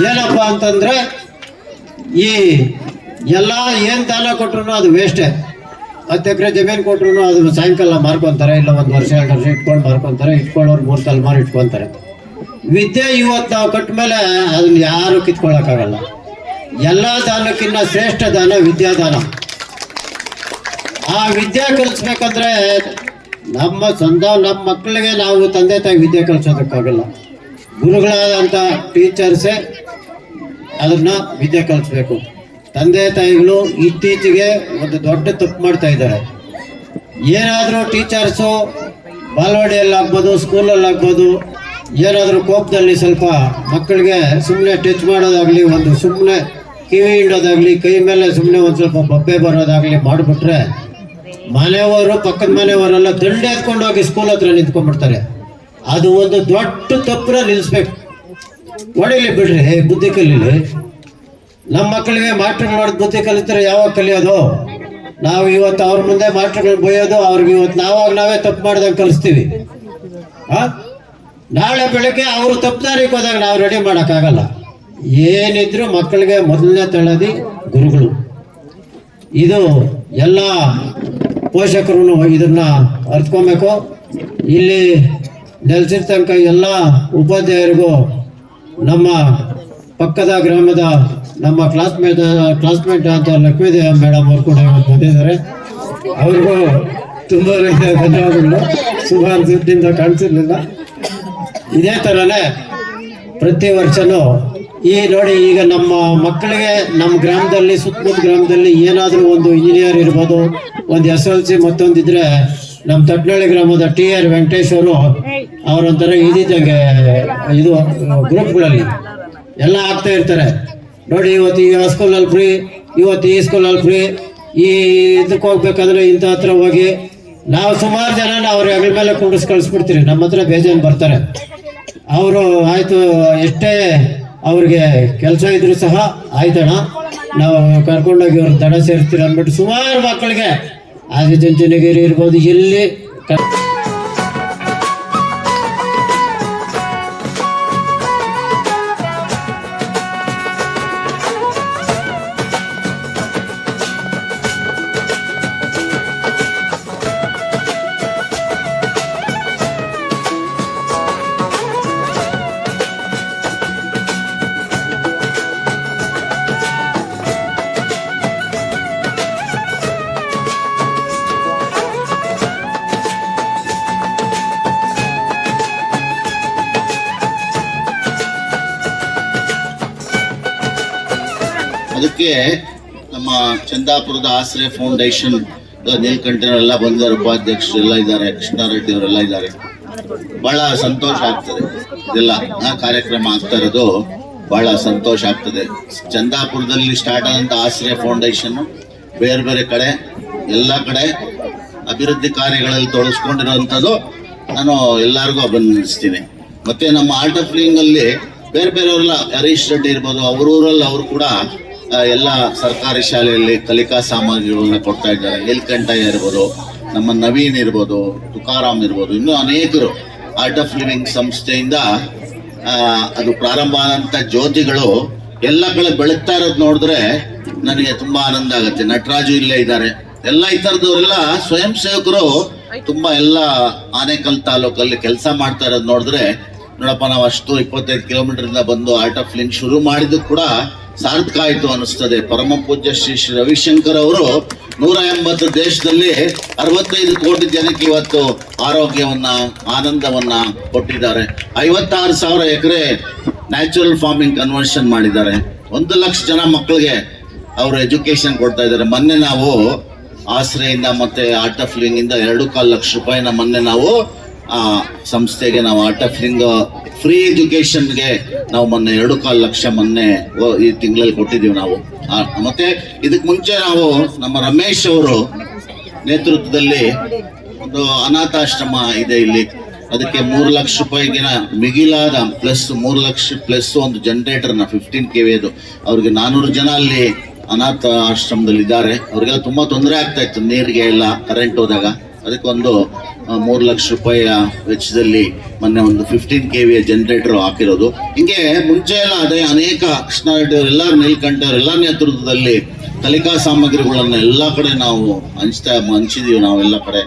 Speaker 5: ಏನಪ್ಪ ಅಂತಂದ್ರೆ, ಈ ಎಲ್ಲ ಏನು ದಾನ ಕೊಟ್ರು ಅದು ವೇಸ್ಟೇ. 10 ಎಕರೆ ಜಮೀನು ಕೊಟ್ರು ಅದನ್ನು ಸಾಯಂಕಾಲ ಮಾರ್ಕೊತಾರೆ, ಇಲ್ಲ 1 ವರ್ಷ 2 ವರ್ಷ ಇಟ್ಕೊಂಡು ಮಾರ್ಕೊತಾರೆ. ಇಟ್ಕೊಳ್ಳೋರು 3 ತಲೆಮಾರು ಇಟ್ಕೊತಾರೆ. ವಿದ್ಯೆ ಇವತ್ತು ನಾವು ಕಟ್ಟ ಮೇಲೆ ಅದನ್ನ ಯಾರು ಕಿತ್ಕೊಳ್ಳೋಕ್ಕಾಗಲ್ಲ. ಎಲ್ಲ ದಾನಕ್ಕಿಂತ ಶ್ರೇಷ್ಠ ದಾನ ವಿದ್ಯಾದಾನ. ಆ ವಿದ್ಯೆ ಕಲಿಸ್ಬೇಕಂದ್ರೆ ನಮ್ಮ ಮಕ್ಕಳಿಗೆ ನಾವು ತಂದೆ ತಾಯಿ ವಿದ್ಯೆ ಕಲಿಸೋದಕ್ಕಾಗಲ್ಲ. ಗುರುಗಳಾದಂಥ ಟೀಚರ್ಸೇ ಅದನ್ನ ವಿದ್ಯೆ ಕಲಿಸ್ಬೇಕು. ತಂದೆ ತಾಯಿಗಳು ಇತ್ತೀಚೆಗೆ ಒಂದು ದೊಡ್ಡ ತಪ್ಪು ಮಾಡ್ತಾ ಇದ್ದಾರೆ. ಏನಾದರೂ ಟೀಚರ್ಸು ಬಾಲ್ವಾಡಿಯಲ್ಲಾಗ್ಬೋದು, ಸ್ಕೂಲಲ್ಲಾಗ್ಬೋದು, ಏನಾದರೂ ಕೋಪದಲ್ಲಿ ಸ್ವಲ್ಪ ಮಕ್ಕಳಿಗೆ ಸುಮ್ಮನೆ ಟಚ್ ಮಾಡೋದಾಗಲಿ, ಒಂದು ಸುಮ್ಮನೆ ಕಿವಿ ಹಿಂಡೋದಾಗಲಿ, ಕೈ ಮೇಲೆ ಸುಮ್ಮನೆ ಒಂದು ಸ್ವಲ್ಪ ಬಬ್ಬೆ ಬರೋದಾಗಲಿ ಮಾಡಿಬಿಟ್ರೆ, ಮನೆಯವರು ಪಕ್ಕದ ಮನೆಯವರೆಲ್ಲ ದಂಡೆ ಎತ್ಕೊಂಡು ಹೋಗಿ ಸ್ಕೂಲ್ ಹತ್ರ ನಿಂತ್ಕೊಂಡ್ಬಿಡ್ತಾರೆ. ಅದು ಒಂದು ದೊಡ್ಡ ತಪ್ಪನ್ನ ನಿಲ್ಲಿಸ್ಬೇಕು. ಹೊಡಿಲಿ ಬಿಡ್ರಿ, ಬುದ್ಧಿ ಕಲೀಲಿ. ನಮ್ಮ ಮಕ್ಕಳಿಗೆ ಮಾಸ್ಟರ್ಗಳು ನೋಡಿದ ಬುದ್ಧಿ ಕಲಿತಾರೆ. ಯಾವಾಗ ಕಲಿಯೋದು? ನಾವು ಇವತ್ತು ಅವ್ರ ಮುಂದೆ ಮಾಸ್ಟರ್ಗಳು ಬೈಯೋದು, ಅವ್ರಿಗೆ ಇವತ್ತು ನಾವೇ ತಪ್ಪು ಮಾಡ್ದಂಗೆ ಕಲಿಸ್ತೀವಿ. ನಾಳೆ ಬೆಳಗ್ಗೆ ಅವರು ತಪ್ಪು ದಾರಿಗೆ ಹೋದಾಗ ನಾವು ರೆಡಿ ಮಾಡೋಕ್ಕಾಗಲ್ಲ. ಏನಿದ್ರು ಮಕ್ಕಳಿಗೆ ಮೊದಲನೇ ತಳದಿ ಗುರುಗಳು. ಇದು ಎಲ್ಲ ಪೋಷಕರು ಇದನ್ನ ಅರ್ತ್ಕೊಬೇಕು. ಇಲ್ಲಿ ನೆಲೆಸಿರ್ತಂಕ ಎಲ್ಲ ಉಪಾಧ್ಯಾಯರಿಗೂ, ನಮ್ಮ ಪಕ್ಕದ ಗ್ರಾಮದ ನಮ್ಮ ಕ್ಲಾಸ್ಮೇಟ್ ಅಂತ ಲಕ್ಷ್ಮೀದೇವ ಮೇಡಮ್ ಅವರು ಕೂಡ ಬಂದಿದ್ದಾರೆ. ಅವ್ರಿಗೂ ತುಂಬ ಧನ್ಯವಾದಗಳು. ಸುಮಾರು ದಿನದಿಂದ ಕಾಣಿಸಿರ್ಲಿಲ್ಲ. ಇದೇ ಥರನೇ ಪ್ರತಿ ವರ್ಷನೂ ನೋಡಿ, ಈಗ ನಮ್ಮ ಮಕ್ಕಳಿಗೆ ನಮ್ಮ ಗ್ರಾಮದಲ್ಲಿ, ಸುತ್ತಮುತ್ತ ಗ್ರಾಮದಲ್ಲಿ ಏನಾದರೂ ಒಂದು ಇಂಜಿನಿಯರ್ ಇರ್ಬೋದು, ಒಂದು SLC ಮತ್ತೊಂದಿದ್ರೆ, ನಮ್ಮ ತಟ್ನಳ್ಳಿ ಗ್ರಾಮದ TR ವೆಂಕಟೇಶ್ ಅವರೊಂಥರ ಇದ್ದಂಗೆ ಇದು ಗ್ರೂಪ್ಗಳಲ್ಲಿ ಎಲ್ಲ ಆಗ್ತಾ ಇರ್ತಾರೆ. ನೋಡಿ, ಇವತ್ತು ಈ ಸ್ಕೂಲಲ್ಲಿ ಫ್ರೀ, ಇವತ್ತು ಈ ಸ್ಕೂಲಲ್ಲಿ ಫ್ರೀ, ಈ ಇದಕ್ಕೆ ಹೋಗ್ಬೇಕಾದ್ರೆ ಇಂಥ ಹತ್ರ ಹೋಗಿ, ನಾವು ಸುಮಾರು ಜನ ಅವ್ರ ಹೆಗಲ ಮೇಲೆ ಕೂಡಿಸ್ ಕಳಿಸ್ಬಿಡ್ತೀರಿ. ನಮ್ಮ ಹತ್ರ ಬೇಜಾನ್ ಬರ್ತಾರೆ. ಅವರು ಆಯಿತು, ಎಷ್ಟೇ ಅವ್ರಿಗೆ ಕೆಲಸ ಇದ್ರು ಸಹ ಆಯ್ತಣ್ಣ ನಾವು ಕರ್ಕೊಂಡೋಗಿ ಅವ್ರ ದಡ ಸೇರಿಸ್ತೀರ ಅಂದ್ಬಿಟ್ಟು ಸುಮಾರು ಮಕ್ಕಳಿಗೆ ಆದಿಚುಂಚನಗಿರಿ ಇರ್ಬೋದು, ಎಲ್ಲಿ
Speaker 6: ಅದಕ್ಕೆ ನಮ್ಮ ಚಂದಾಪುರದ ಆಶ್ರಯ ಫೌಂಡೇಶನ್ ನೀಲಕಂಠರೆಲ್ಲ ಬಂದಿದ್ದಾರೆ, ಉಪಾಧ್ಯಕ್ಷರೆಲ್ಲ ಇದ್ದಾರೆ, ಕೃಷ್ಣಾರೆಡ್ಡಿ ಅವರೆಲ್ಲ ಇದ್ದಾರೆ. ಬಹಳ ಸಂತೋಷ ಆಗ್ತದೆ ಇದೆಲ್ಲ ಕಾರ್ಯಕ್ರಮ ಆಗ್ತಾ ಇರೋದು. ಬಹಳ ಸಂತೋಷ ಆಗ್ತದೆ. ಚಂದಾಪುರದಲ್ಲಿ ಸ್ಟಾರ್ಟ್ ಆದಂತ ಆಶ್ರಯ ಫೌಂಡೇಶನ್ ಬೇರೆ ಬೇರೆ ಕಡೆ ಎಲ್ಲ ಕಡೆ ಅಭಿವೃದ್ಧಿ ಕಾರ್ಯಗಳಲ್ಲಿ ತೊಡಗಿಸ್ಕೊಂಡಿರುವಂಥದ್ದು ನಾನು ಎಲ್ಲರಿಗೂ ಅಭಿನಂದಿಸ್ತೀನಿ. ಮತ್ತೆ ನಮ್ಮ ಆರ್ಟ್ ಆಫ್ ಲಿವಿಂಗ್ ಅಲ್ಲಿ ಬೇರೆ ಬೇರೆಯವರೆಲ್ಲ ಹರೀಶ್ ರೆಡ್ಡಿ ಇರ್ಬೋದು, ಅವ್ರೂರಲ್ಲಿ ಅವರು ಕೂಡ ಎಲ್ಲ ಸರ್ಕಾರಿ ಶಾಲೆಯಲ್ಲಿ ಕಲಿಕಾ ಸಾಮಗ್ರಿಗಳನ್ನ ಕೊಡ್ತಾ ಇದ್ದಾರೆ. ನೀಲ್ಕಂಠಯ್ಯ ಇರ್ಬೋದು, ನಮ್ಮ ನವೀನ್ ಇರ್ಬೋದು, ತುಕಾರಾಮ್ ಇರ್ಬೋದು, ಇನ್ನೂ ಅನೇಕರು ಆರ್ಟ್ ಆಫ್ ಲಿವಿಂಗ್ ಸಂಸ್ಥೆಯಿಂದ ಅದು ಪ್ರಾರಂಭ ಆದಂತ ಜ್ಯೋತಿಗಳು ಎಲ್ಲ ಕಡೆ ಬೆಳಗ್ತಾ ಇರೋದು ನೋಡಿದ್ರೆ ನನಗೆ ತುಂಬಾ ಆನಂದ ಆಗುತ್ತೆ. ನಟರಾಜು ಇಲ್ಲೇ ಇದ್ದಾರೆ, ಎಲ್ಲ ಈ ತರದವರೆಲ್ಲ ಸ್ವಯಂ ಸೇವಕರು ತುಂಬಾ ಎಲ್ಲ ಆನೇಕಲ್ ತಾಲೂಕಲ್ಲಿ ಕೆಲಸ ಮಾಡ್ತಾ ಇರೋದು ನೋಡಿದ್ರೆ ನೋಡಪ್ಪ, ನಾವು ಅಷ್ಟು 25 ಕಿಲೋಮೀಟರ್ ಇಂದ ಬಂದು ಆರ್ಟ್ ಆಫ್ ಲಿವಿಂಗ್ ಶುರು ಮಾಡಿದ್ದು ಕೂಡ ಸಾರ್ಥಕ ಆಯ್ತು ಅನಿಸ್ತದೆ. ಪರಮ ಪೂಜ್ಯ ಶ್ರೀ ರವಿಶಂಕರ್ ಅವರು 180 ದೇಶದಲ್ಲಿ 65 ಕೋಟಿ ಜನಕ್ಕೆ ಇವತ್ತು ಆರೋಗ್ಯವನ್ನ, ಆನಂದವನ್ನ ಕೊಟ್ಟಿದ್ದಾರೆ. 56,000 ಎಕರೆ ನ್ಯಾಚುರಲ್ ಫಾರ್ಮಿಂಗ್ ಕನ್ವರ್ಷನ್ ಮಾಡಿದ್ದಾರೆ. 1 ಲಕ್ಷ ಜನ ಮಕ್ಕಳಿಗೆ ಅವರು ಎಜುಕೇಶನ್ ಕೊಡ್ತಾ ಇದ್ದಾರೆ. ಮೊನ್ನೆ ನಾವು ಆಶ್ರಯಿಂದ ಮತ್ತೆ ಆರ್ಟ್ ಆಫ್ ಲಿವಿಂಗ್ ಇಂದ 2.25 ಲಕ್ಷ ರೂಪಾಯಿನ ಮೊನ್ನೆ ನಾವು ಸಂಸ್ಥೆಗೆ ನಾವು ಆರ್ಟ್ ಆಫ್ ಲಿವಿಂಗ್ ಫ್ರೀ ಎಜುಕೇಶನ್ಗೆ ನಾವು ಮೊನ್ನೆ 2.25 ಲಕ್ಷ ಮೊನ್ನೆ ಈ ತಿಂಗಳಲ್ಲಿ ಕೊಟ್ಟಿದ್ದೀವಿ ನಾವು. ಮತ್ತೆ ಇದಕ್ ಮುಂಚೆ ನಾವು ನಮ್ಮ ರಮೇಶ್ ಅವರು ನೇತೃತ್ವದಲ್ಲಿ ಒಂದು ಅನಾಥಾಶ್ರಮ ಇದೆ ಇಲ್ಲಿ, ಅದಕ್ಕೆ 3 ಲಕ್ಷ ರೂಪಾಯಿಗಿನ ಮಿಗಿಲಾದ ಪ್ಲಸ್ 3 ಲಕ್ಷ ಪ್ಲಸ್ ಒಂದು ಜನರೇಟರ್ನ 15 KV ಅವ್ರಿಗೆ 400 ಜನ ಅಲ್ಲಿ ಅನಾಥ ಆಶ್ರಮದಲ್ಲಿ ಇದ್ದಾರೆ. ಅವ್ರಿಗೆಲ್ಲ ತುಂಬಾ ತೊಂದರೆ ಆಗ್ತಾ ಇತ್ತು ನೀರಿಗೆ ಎಲ್ಲ ಕರೆಂಟ್ ಹೋದಾಗ. ಅದಕ್ಕೊಂದು 3 ಲಕ್ಷ ರೂಪಾಯಿಯ ವೆಚ್ಚದಲ್ಲಿ ಮೊನ್ನೆ ಒಂದು 15 KV ಜನರೇಟರ್ ಹಾಕಿರೋದು. ಹಿಂಗೆ ಮುಂಚೆ ಎಲ್ಲ ಅದೇ ಅನೇಕ ಕೃಷ್ಣಾರೆಡ್ಡಿ ಅವರೆಲ್ಲ, ನೀಲ್ಕಂಠವರೆಲ್ಲ ನೇತೃತ್ವದಲ್ಲಿ ಕಲಿಕಾ ಸಾಮಗ್ರಿಗಳನ್ನ ಎಲ್ಲ ಕಡೆ ನಾವು ಹಂಚಿದೀವಿ ನಾವೆಲ್ಲ ಕಡೆ.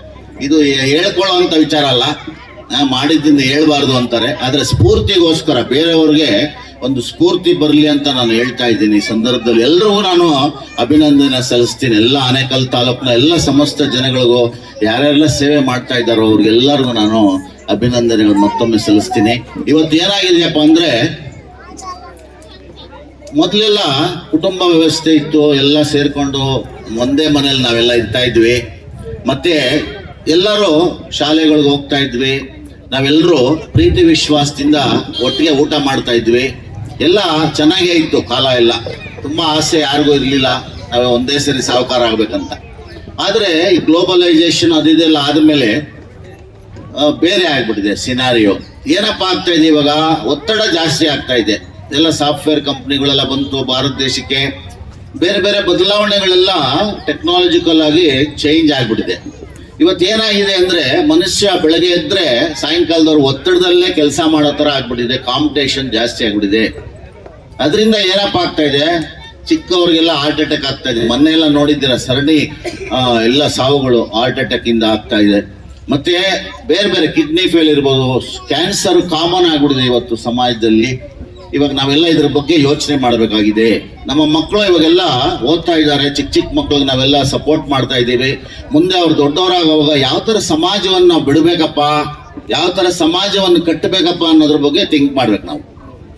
Speaker 6: ಇದು ಹೇಳ್ಕೊಳ್ಳೋ ಅಂತ ವಿಚಾರ ಅಲ್ಲ, ಮಾಡಿದ್ದಿಂದ ಹೇಳ್ಬಾರ್ದು ಅಂತಾರೆ. ಆದ್ರೆ ಸ್ಫೂರ್ತಿಗೋಸ್ಕರ ಬೇರೆಯವ್ರಿಗೆ ಒಂದು ಸ್ಫೂರ್ತಿ ಬರಲಿ ಅಂತ ನಾನು ಹೇಳ್ತಾ ಇದ್ದೀನಿ. ಈ ಸಂದರ್ಭದಲ್ಲಿ ಎಲ್ರಿಗೂ ನಾನು ಅಭಿನಂದನೆ ಸಲ್ಲಿಸ್ತೀನಿ. ಎಲ್ಲ ಆನೇಕಲ್ ತಾಲೂಕಿನ ಎಲ್ಲ ಸಮಸ್ತ ಜನಗಳಿಗೂ, ಯಾರ್ಯಾರೆಲ್ಲ ಸೇವೆ ಮಾಡ್ತಾ ಇದ್ದಾರೋ ಅವ್ರಿಗೆಲ್ಲರಿಗೂ ನಾನು ಅಭಿನಂದನೆಗಳು ಮತ್ತೊಮ್ಮೆ ಸಲ್ಲಿಸ್ತೀನಿ. ಇವತ್ತು ಏನಾಗಿದೆಯಪ್ಪ ಅಂದ್ರೆ, ಮೊದಲೆಲ್ಲ ಕುಟುಂಬ ವ್ಯವಸ್ಥೆ ಇತ್ತು, ಎಲ್ಲ ಸೇರ್ಕೊಂಡು ಒಂದೇ ಮನೇಲಿ ನಾವೆಲ್ಲ ಇರ್ತಾ ಇದ್ವಿ. ಮತ್ತೆ ಎಲ್ಲರೂ ಶಾಲೆಗಳಿಗೆ ಹೋಗ್ತಾ ಇದ್ವಿ, ನಾವೆಲ್ಲರೂ ಪ್ರೀತಿ ವಿಶ್ವಾಸದಿಂದ ಒಟ್ಟಿಗೆ ಊಟ ಮಾಡ್ತಾ ಇದ್ವಿ. ಎಲ್ಲ ಚೆನ್ನಾಗೇ ಇತ್ತು ಕಾಲ. ಎಲ್ಲ ತುಂಬಾ ಆಸೆ ಯಾರಿಗೂ ಇರ್ಲಿಲ್ಲ ನಾವೇ ಒಂದೇ ಸರಿ ಸಾಹುಕಾರ ಆಗ್ಬೇಕಂತ. ಆದ್ರೆ ಈ ಗ್ಲೋಬಲೈಸೇಷನ್ ಅದೆಲ್ಲ ಆದ್ಮೇಲೆ ಬೇರೆ ಆಗ್ಬಿಟ್ಟಿದೆ ಸಿನಾರಿಯೋ. ಏನಪ್ಪಾ ಆಗ್ತಾ ಇದೆ ಇವಾಗ, ಒತ್ತಡ ಜಾಸ್ತಿ ಆಗ್ತಾ ಇದೆ. ಎಲ್ಲ ಸಾಫ್ಟ್ವೇರ್ ಕಂಪ್ನಿಗಳೆಲ್ಲ ಬಂತು ಭಾರತ ದೇಶಕ್ಕೆ, ಬೇರೆ ಬೇರೆ ಬದಲಾವಣೆಗಳೆಲ್ಲ ಟೆಕ್ನಾಲಜಿಕಲ್ ಆಗಿ ಚೇಂಜ್ ಆಗ್ಬಿಟ್ಟಿದೆ. ಇವತ್ತೇನಾಗಿದೆ ಅಂದ್ರೆ, ಮನುಷ್ಯ ಬೆಳಗ್ಗೆ ಎದ್ರೆ ಸಾಯಂಕಾಲದವ್ರು ಒತ್ತಡದಲ್ಲೇ ಕೆಲಸ ಮಾಡೋ ತರ ಆಗ್ಬಿಟ್ಟಿದೆ. ಕಾಂಪಿಟೇಷನ್ ಜಾಸ್ತಿ ಆಗ್ಬಿಟ್ಟಿದೆ. ಅದರಿಂದ ಏನಪ್ಪ ಆಗ್ತಾ ಇದೆ, ಚಿಕ್ಕವರಿಗೆಲ್ಲ ಹಾರ್ಟ್ ಅಟ್ಯಾಕ್ ಆಗ್ತಾ ಇದೆ. ಮೊನ್ನೆ ಎಲ್ಲ ನೋಡಿದ್ದೀರ ಸರಣಿ ಎಲ್ಲ ಸಾವುಗಳು ಹಾರ್ಟ್ ಅಟ್ಯಾಕ್ ಇಂದ ಆಗ್ತಾ ಇದೆ. ಮತ್ತೆ ಬೇರೆ ಬೇರೆ ಕಿಡ್ನಿ ಫೇಲ್ ಇರ್ಬೋದು, ಕ್ಯಾನ್ಸರ್ ಕಾಮನ್ ಆಗ್ಬಿಟ್ಟಿದೆ ಇವತ್ತು ಸಮಾಜದಲ್ಲಿ. ಇವಾಗ ನಾವೆಲ್ಲ ಇದ್ರ ಬಗ್ಗೆ ಯೋಚನೆ ಮಾಡಬೇಕಾಗಿದೆ. ನಮ್ಮ ಮಕ್ಕಳು ಇವಾಗೆಲ್ಲ ಓದ್ತಾ ಇದ್ದಾರೆ, ಚಿಕ್ಕ ಚಿಕ್ಕ ಮಕ್ಕಳಿಗೆ ನಾವೆಲ್ಲ ಸಪೋರ್ಟ್ ಮಾಡ್ತಾ ಇದ್ದೀವಿ. ಮುಂದೆ ಅವ್ರು ದೊಡ್ಡವರಾಗುವಾಗ ಯಾವ ತರ ಸಮಾಜವನ್ನು ನಾವು ಬಿಡಬೇಕಪ್ಪ, ಯಾವ ತರ ಸಮಾಜವನ್ನು ಕಟ್ಟಬೇಕಪ್ಪ ಅನ್ನೋದ್ರ ಬಗ್ಗೆ ಥಿಂಕ್ ಮಾಡ್ಬೇಕು ನಾವು.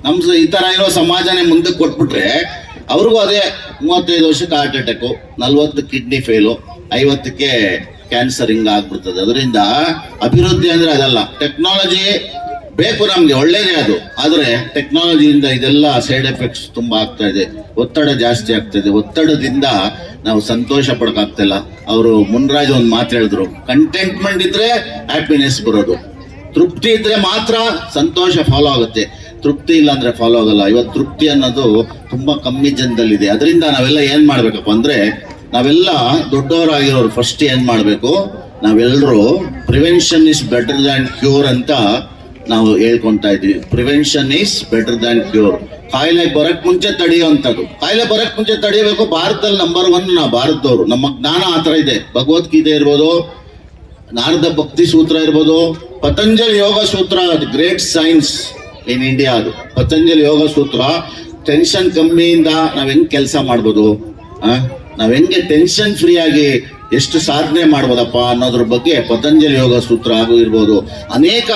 Speaker 6: ನಮ್ ಈ ತರ ಇರೋ ಸಮಾಜನೇ ಮುಂದಕ್ಕೆ ಕೊಟ್ಬಿಟ್ರೆ ಅವ್ರಿಗೂ ಅದೇ 35 ವರ್ಷಕ್ಕೆ ಹಾರ್ಟ್ ಅಟ್ಯಾಕು, 40 ಕಿಡ್ನಿ ಫೇಲು, 50ಕ್ಕೆ ಕ್ಯಾನ್ಸರ್ ಹಿಂಗ ಆಗ್ಬಿಡ್ತದೆ. ಅದರಿಂದ ಅಭಿವೃದ್ಧಿ ಅಂದ್ರೆ ಅದಲ್ಲ. ಟೆಕ್ನಾಲಜಿ ಬೇಕು ನಮ್ಗೆ, ಒಳ್ಳೇದೇ ಅದು. ಆದ್ರೆ ಟೆಕ್ನಾಲಜಿಯಿಂದ ಇದೆಲ್ಲ ಸೈಡ್ ಎಫೆಕ್ಟ್ಸ್ ತುಂಬಾ ಆಗ್ತಾ ಇದೆ. ಒತ್ತಡ ಜಾಸ್ತಿ ಆಗ್ತಾ ಇದೆ. ಒತ್ತಡದಿಂದ ನಾವು ಸಂತೋಷ ಪಡಕಾಗ್ತಿಲ್ಲ. ಅವರು ಮುನ್ರಾಜ್ ಒಂದು ಮಾತು ಹೇಳಿದ್ರು, ಕಂಟೆಂಟ್ಮೆಂಟ್ ಇದ್ರೆ ಹ್ಯಾಪಿನೆಸ್ ಬರೋದು, ತೃಪ್ತಿ ಇದ್ರೆ ಮಾತ್ರ ಸಂತೋಷ ಫಾಲೋ ಆಗುತ್ತೆ, ತೃಪ್ತಿ ಇಲ್ಲ ಅಂದ್ರೆ ಫಾಲೋ ಆಗಲ್ಲ. ಇವತ್ತು ತೃಪ್ತಿ ಅನ್ನೋದು ತುಂಬಾ ಕಮ್ಮಿ ಜನದಲ್ಲಿದೆ. ಅದರಿಂದ ನಾವೆಲ್ಲ ಏನ್ ಮಾಡ್ಬೇಕಪ್ಪ ಅಂದ್ರೆ, ನಾವೆಲ್ಲ ದೊಡ್ಡವರಾಗಿರೋರು ಫಸ್ಟ್ ಏನ್ ಮಾಡ್ಬೇಕು, ನಾವೆಲ್ಲರೂ prevention is better than cure ಅಂತ ನಾವು ಹೇಳ್ಕೊಂತಾ ಇದೀವಿ. Prevention is better than cure. ಕಾಯಿಲೆ ಬರಕ್ ಮುಂಚೆ ತಡೆಯುವಂಥದ್ದು. ಕಾಯಿಲೆ ಬರಕ್ ಮುಂಚೆ ತಡೆಯಬೇಕು. ಭಾರತದಲ್ಲಿ ನಂಬರ್ 1 ನಾವು ಭಾರತದವರು. ನಮ್ಮ ಜ್ಞಾನ ಆತರ ಇದೆ. ಭಗವದ್ಗೀತೆ ಇರ್ಬೋದು, ನಾರದ ಭಕ್ತಿ ಸೂತ್ರ ಇರ್ಬೋದು, ಪತಂಜಲಿ ಯೋಗ ಸೂತ್ರ, ಗ್ರೇಟ್ ಸೈನ್ಸ್ ಇನ್ ಇಂಡಿಯಾ. ಅದು ಪತಂಜಲಿ ಯೋಗ ಸೂತ್ರ. ಟೆನ್ಷನ್ ಕಮ್ಮಿಯಿಂದ ನಾವ್ ಹೆಂಗ್ ಕೆಲಸ ಮಾಡ್ಬೋದು, ನಾವ್ ಹೆಂಗೆ ಟೆನ್ಷನ್ ಫ್ರೀ ಆಗಿ ಎಷ್ಟು ಸಾಧನೆ ಮಾಡ್ಬೋದಪ್ಪ ಅನ್ನೋದ್ರ ಬಗ್ಗೆ ಪತಂಜಲಿ ಯೋಗ ಸೂತ್ರ ಹಾಗೂ ಇರ್ಬೋದು, ಅನೇಕ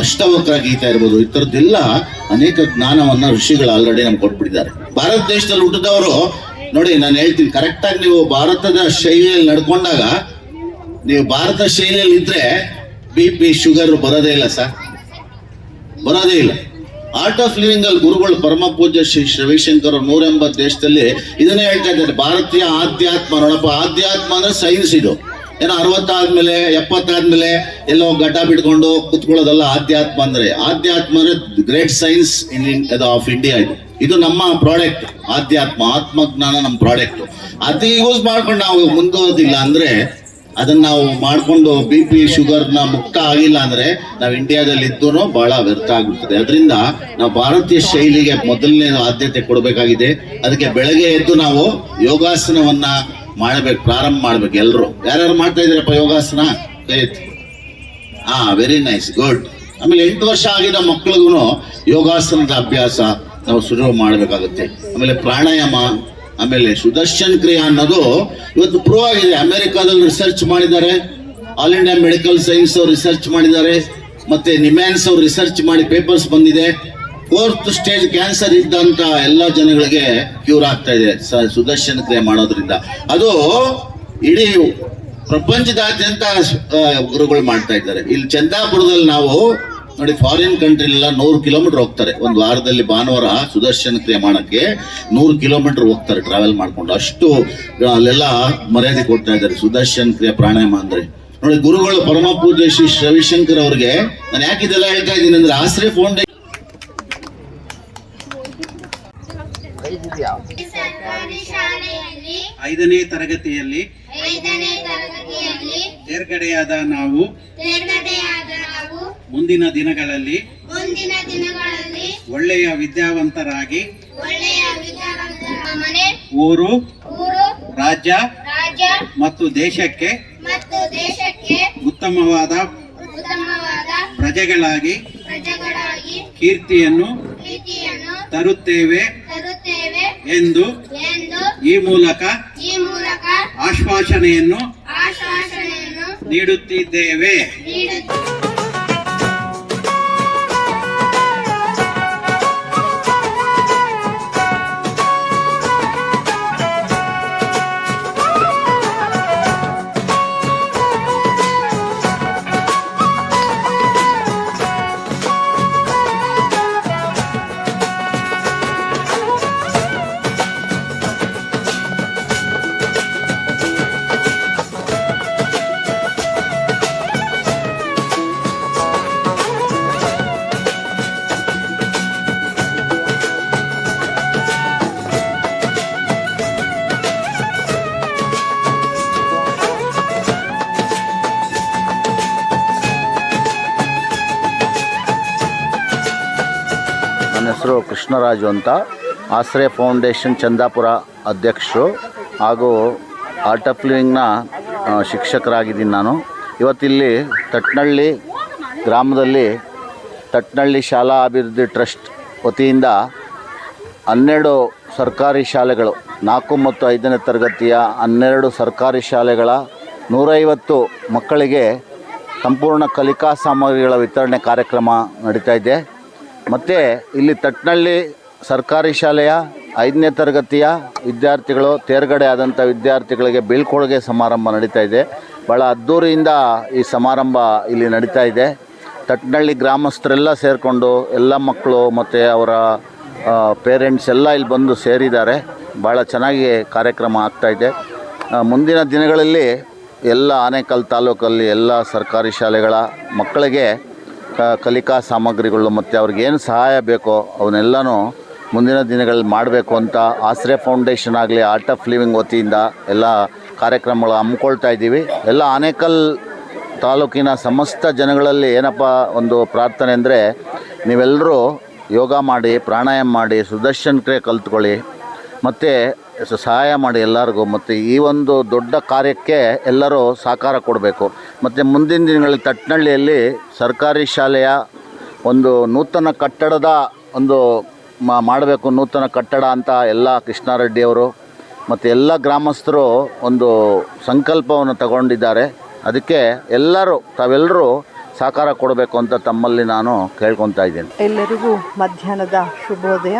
Speaker 6: ಅಷ್ಟವಕ್ರ ಗೀತೆ ಇರ್ಬೋದು, ಈ ತರದ್ದೆಲ್ಲ ಅನೇಕ ಜ್ಞಾನವನ್ನ ಋಷಿಗಳು ಆಲ್ರೆಡಿ ನಮ್ಗೆ ಕೊಟ್ಬಿಟ್ಟಿದ್ದಾರೆ. ಭಾರತ ದೇಶದಲ್ಲಿ ಹುಟ್ಟಿದವರು ನೋಡಿ, ನಾನು ಹೇಳ್ತೀನಿ ಕರೆಕ್ಟ್ ಆಗಿ, ನೀವು ಭಾರತದ ಶೈಲಿಯಲ್ಲಿ ನಡ್ಕೊಂಡಾಗ, ನೀವು ಭಾರತ ಶೈಲಿಯಲ್ಲಿ ಇದ್ರೆ BP ಶುಗರ್ ಬರೋದೇ ಇಲ್ಲ ಸರ್, ಬರೋದೇ ಇಲ್ಲ. ಆರ್ಟ್ ಆಫ್ ಲಿವಿಂಗ್ ಅಲ್ಲಿ ಗುರುಗಳು ಪರಮ ಪೂಜ್ಯ ಶ್ರೀ ರವಿಶಂಕರ್ 180 ದೇಶದಲ್ಲಿ ಇದನ್ನೇ ಹೇಳ್ತಾ ಇದ್ದಾರೆ. ಭಾರತೀಯ ಆಧ್ಯಾತ್ಮ ನೋಡಪ್ಪ, ಆಧ್ಯಾತ್ಮ ಅಂದ್ರೆ ಸೈನ್ಸ್. ಇದು ಏನೋ 60 ಆದ್ಮೇಲೆ 70 ಆದ್ಮೇಲೆ ಎಲ್ಲೋ ಗಡ್ಡ ಬಿಟ್ಕೊಂಡು ಕುತ್ಕೊಳ್ಳೋದಲ್ಲ ಆಧ್ಯಾತ್ಮ ಅಂದ್ರೆ. ಆಧ್ಯಾತ್ಮ ಅಂದ್ರೆ ಗ್ರೇಟ್ ಸೈನ್ಸ್ ಆಫ್ ಇಂಡಿಯಾ. ಇದು ನಮ್ಮ ಪ್ರಾಡಕ್ಟ್. ಆಧ್ಯಾತ್ಮ, ಆತ್ಮಜ್ಞಾನ ನಮ್ಮ ಪ್ರಾಡಕ್ಟ್. ಅತಿ ಯೂಸ್ ಮಾಡ್ಕೊಂಡು ನಾವು ಮುಂದುವರೆದಿಲ್ಲ ಅಂದ್ರೆ, ಅದನ್ನ ನಾವು ಮಾಡ್ಕೊಂಡು BP ಶುಗರ್ನ ಮುಕ್ತ ಆಗಿಲ್ಲ ಅಂದ್ರೆ ನಾವು ಇಂಡಿಯಾದಲ್ಲಿ ಇದ್ದೂ ಬಹಳ ವ್ಯರ್ಥ ಆಗ್ಬಿಡ್ತದೆ. ಅದರಿಂದ ನಾವು ಭಾರತೀಯ ಶೈಲಿಗೆ ಮೊದಲನೇ ಆದ್ಯತೆ ಕೊಡಬೇಕಾಗಿದೆ. ಅದಕ್ಕೆ ಬೆಳಗ್ಗೆ ಎದ್ದು ನಾವು ಯೋಗಾಸನವನ್ನ ಮಾಡಬೇಕು, ಪ್ರಾರಂಭ ಮಾಡ್ಬೇಕು. ಎಲ್ಲರೂ ಯಾರ್ಯಾರು ಮಾಡ್ತಾ ಇದ್ದೀರಪ್ಪ ಯೋಗಾಸನ? ಕೈ ಎತ್ತಿ. Very nice, good. ಆಮೇಲೆ 8 ವರ್ಷ ಆಗಿರೋ ಮಕ್ಕಳಿಗೂ ಯೋಗಾಸನದ ಅಭ್ಯಾಸ ನಾವು ಶುರು ಮಾಡಬೇಕಾಗುತ್ತೆ. ಆಮೇಲೆ ಪ್ರಾಣಾಯಾಮ, ಆಮೇಲೆ ಸುದರ್ಶನ್ ಕ್ರಿಯಾ ಅನ್ನೋದು ಇವತ್ತು ಪ್ರೂವ್ ಆಗಿದೆ. ಅಮೆರಿಕಾದಲ್ಲಿ ರಿಸರ್ಚ್ ಮಾಡಿದ್ದಾರೆ, ಆಲ್ ಇಂಡಿಯಾ ಮೆಡಿಕಲ್ ಸೈನ್ಸ್ ಅವ್ರು ರಿಸರ್ಚ್ ಮಾಡಿದ್ದಾರೆ, ಮತ್ತೆ ನಿಮ್ಯಾನ್ಸ್ ಅವ್ರು ರಿಸರ್ಚ್ ಮಾಡಿ ಪೇಪರ್ಸ್ ಬಂದಿದೆ. 4th ಸ್ಟೇಜ್ ಕ್ಯಾನ್ಸರ್ ಇದ್ದಂತ ಎಲ್ಲ ಜನಗಳಿಗೆ ಕ್ಯೂರ್ ಆಗ್ತಾ ಇದೆ ಸುದರ್ಶನ್ ಕ್ರಿಯೆ ಮಾಡೋದ್ರಿಂದ. ಅದು ಇಡೀ ಪ್ರಪಂಚದಾದ್ಯಂತ ಗುರುಗಳು ಮಾಡ್ತಾ ಇದ್ದಾರೆ. ಇಲ್ಲಿ ಚಂದಾಪುರದಲ್ಲಿ ನಾವು ನೋಡಿ, ಫಾರಿನ್ ಕಂಟ್ರಿಲೆಲ್ಲ 100 ಕಿಲೋಮೀಟರ್ ಹೋಗ್ತಾರೆ ಒಂದು ವಾರದಲ್ಲಿ. ಭಾನುವಾರ ಸುದರ್ಶನ ಕ್ರಿಯೆ ಮಾಡಕ್ಕೆ 100 ಕಿಲೋಮೀಟರ್ ಹೋಗ್ತಾರೆ ಟ್ರಾವೆಲ್ ಮಾಡ್ಕೊಂಡು. ಅಷ್ಟು ಅಲ್ಲೆಲ್ಲ ಮರ್ಯಾದೆ ಕೊಡ್ತಾ ಇದ್ದಾರೆ ಸುದರ್ಶನ ಕ್ರಿಯೆ ಪ್ರಾಣಾಯಾಮ ಅಂದ್ರೆ. ನೋಡಿ, ಗುರುಗಳು ಪರಮ ಪೂಜ್ಯ ಶ್ರೀ ರವಿಶಂಕರ್ ಅವ್ರಿಗೆ ನಾನು ಯಾಕೆ ಇದೆಲ್ಲ ಹೇಳ್ತಾ ಇದ್ದೀನಿ ಅಂದ್ರೆ, ಆಶ್ರಯ ಫೌಂಡೇಶನ್
Speaker 2: ಸರ್ಕಾರಿ ಶಾಲೆಯಲ್ಲಿ
Speaker 3: 5ನೇ ತರಗತಿಯಲ್ಲಿ
Speaker 2: 5ನೇ ತರಗತಿಯಲ್ಲಿ
Speaker 3: ತೇರ್ಗಡೆಯಾದ ನಾವು ಮುಂದಿನ ದಿನಗಳಲ್ಲಿ ಒಳ್ಳೆಯ ವಿದ್ಯಾವಂತರಾಗಿ
Speaker 2: ಮನೆ,
Speaker 3: ಊರು,
Speaker 2: ಊರು,
Speaker 3: ರಾಜ್ಯ
Speaker 2: ರಾಜ್ಯ
Speaker 3: ಮತ್ತು ದೇಶಕ್ಕೆ
Speaker 2: ದೇಶಕ್ಕೆ
Speaker 3: ಉತ್ತಮವಾದ ಪ್ರಜೆಗಳಾಗಿ ಕೀರ್ತಿಯನ್ನು ತರುತ್ತೇವೆ ಎಂದು ಈ ಮೂಲಕ ಆಶ್ವಾಸನೆಯನ್ನು ನೀಡುತ್ತಿದ್ದೇವೆ.
Speaker 7: ನನ್ನ ಹೆಸರು ಕೃಷ್ಣರಾಜು ಅಂತ, ಆಶ್ರಯ ಫೌಂಡೇಶನ್ ಚಂದಾಪುರ ಅಧ್ಯಕ್ಷರು ಹಾಗೂ ಆರ್ಟ್ ಆಫ್ ಲಿವಿಂಗ್ನ ಶಿಕ್ಷಕರಾಗಿದ್ದೀನಿ ನಾನು. ಇವತ್ತಿಲ್ಲಿ ತಟ್ನಳ್ಳಿ ಗ್ರಾಮದಲ್ಲಿ ತಟ್ನಳ್ಳಿ ಶಾಲಾ ಅಭಿವೃದ್ಧಿ ಟ್ರಸ್ಟ್ ವತಿಯಿಂದ 12 ಸರ್ಕಾರಿ ಶಾಲೆಗಳು, 4 ಮತ್ತು 5ನೇ ತರಗತಿಯ 12 ಸರ್ಕಾರಿ ಶಾಲೆಗಳ 150 ಮಕ್ಕಳಿಗೆ ಸಂಪೂರ್ಣ ಕಲಿಕಾ ಸಾಮಗ್ರಿಗಳ ವಿತರಣೆ ಕಾರ್ಯಕ್ರಮ ನಡೀತಾ ಇದೆ. ಮತ್ತು ಇಲ್ಲಿ ತಟ್ನಳ್ಳಿ ಸರ್ಕಾರಿ ಶಾಲೆಯ 5ನೇ ತರಗತಿಯ ವಿದ್ಯಾರ್ಥಿಗಳು, ತೇರ್ಗಡೆ ಆದಂಥ ವಿದ್ಯಾರ್ಥಿಗಳಿಗೆ ಬೀಳ್ಕೊಡುಗೆ ಸಮಾರಂಭ ನಡೀತಾ ಇದೆ. ಭಾಳ ಅದ್ಧೂರಿಯಿಂದ ಈ ಸಮಾರಂಭ ಇಲ್ಲಿ ನಡೀತಾ ಇದೆ. ತಟ್ನಳ್ಳಿ ಗ್ರಾಮಸ್ಥರೆಲ್ಲ ಸೇರಿಕೊಂಡು ಎಲ್ಲ ಮಕ್ಕಳು ಮತ್ತು ಅವರ ಪೇರೆಂಟ್ಸ್ ಎಲ್ಲ ಇಲ್ಲಿ ಬಂದು ಸೇರಿದ್ದಾರೆ. ಭಾಳ ಚೆನ್ನಾಗಿ ಕಾರ್ಯಕ್ರಮ ಆಗ್ತಾಯಿದೆ. ಮುಂದಿನ ದಿನಗಳಲ್ಲಿ ಎಲ್ಲ ಆನೇಕಲ್ ತಾಲೂಕಲ್ಲಿ ಎಲ್ಲ ಸರ್ಕಾರಿ ಶಾಲೆಗಳ ಮಕ್ಕಳಿಗೆ ಕಲಿಕಾ ಸಾಮಗ್ರಿಗಳು ಮತ್ತು ಅವ್ರಿಗೇನು ಸಹಾಯ ಬೇಕೋ ಅವನ್ನೆಲ್ಲನೂ ಮುಂದಿನ ದಿನಗಳಲ್ಲಿ ಮಾಡಬೇಕು ಅಂತ ಆಶ್ರಯ ಫೌಂಡೇಶನ್ ಆಗಲಿ ಆರ್ಟ್ ಆಫ್ ಲಿವಿಂಗ್ ವತಿಯಿಂದ ಎಲ್ಲ ಕಾರ್ಯಕ್ರಮಗಳು ಹಮ್ಮಿಕೊಳ್ತಾ ಇದ್ದೀವಿ. ಎಲ್ಲ ಆನೇಕಲ್ ತಾಲೂಕಿನ ಸಮಸ್ತ ಜನಗಳಲ್ಲಿ ಏನಪ್ಪ ಒಂದು ಪ್ರಾರ್ಥನೆ ಅಂದರೆ, ನೀವೆಲ್ಲರೂ ಯೋಗ ಮಾಡಿ, ಪ್ರಾಣಾಯಾಮ ಮಾಡಿ, ಸುದರ್ಶನ ಕ್ರಿಯೆ ಕಲ್ತ್ಕೊಳ್ಳಿ, ಮತ್ತು ಸಹಾಯ ಮಾಡಿ ಎಲ್ಲರಿಗೂ. ಮತ್ತು ಈ ಒಂದು ದೊಡ್ಡ ಕಾರ್ಯಕ್ಕೆ ಎಲ್ಲರೂ ಸಹಕಾರ ಕೊಡಬೇಕು. ಮತ್ತು ಮುಂದಿನ ದಿನಗಳಲ್ಲಿ ತಟ್ನಳ್ಳಿಯಲ್ಲಿ ಸರ್ಕಾರಿ ಶಾಲೆಯ ಒಂದು ನೂತನ ಕಟ್ಟಡದ ಒಂದು ಮಾಡಬೇಕು, ನೂತನ ಕಟ್ಟಡ ಅಂತ ಎಲ್ಲ ಕೃಷ್ಣಾರೆಡ್ಡಿಯವರು ಮತ್ತು ಎಲ್ಲ ಗ್ರಾಮಸ್ಥರು ಒಂದು ಸಂಕಲ್ಪವನ್ನು ತಗೊಂಡಿದ್ದಾರೆ. ಅದಕ್ಕೆ ತಾವೆಲ್ಲರೂ ಸಹಕಾರ ಕೊಡಬೇಕು ಅಂತ ತಮ್ಮಲ್ಲಿ ನಾನು ಕೇಳ್ಕೊತಾ ಇದ್ದೇನೆ.
Speaker 8: ಎಲ್ಲರಿಗೂ ಮಧ್ಯಾಹ್ನದ ಶುಭೋದಯ.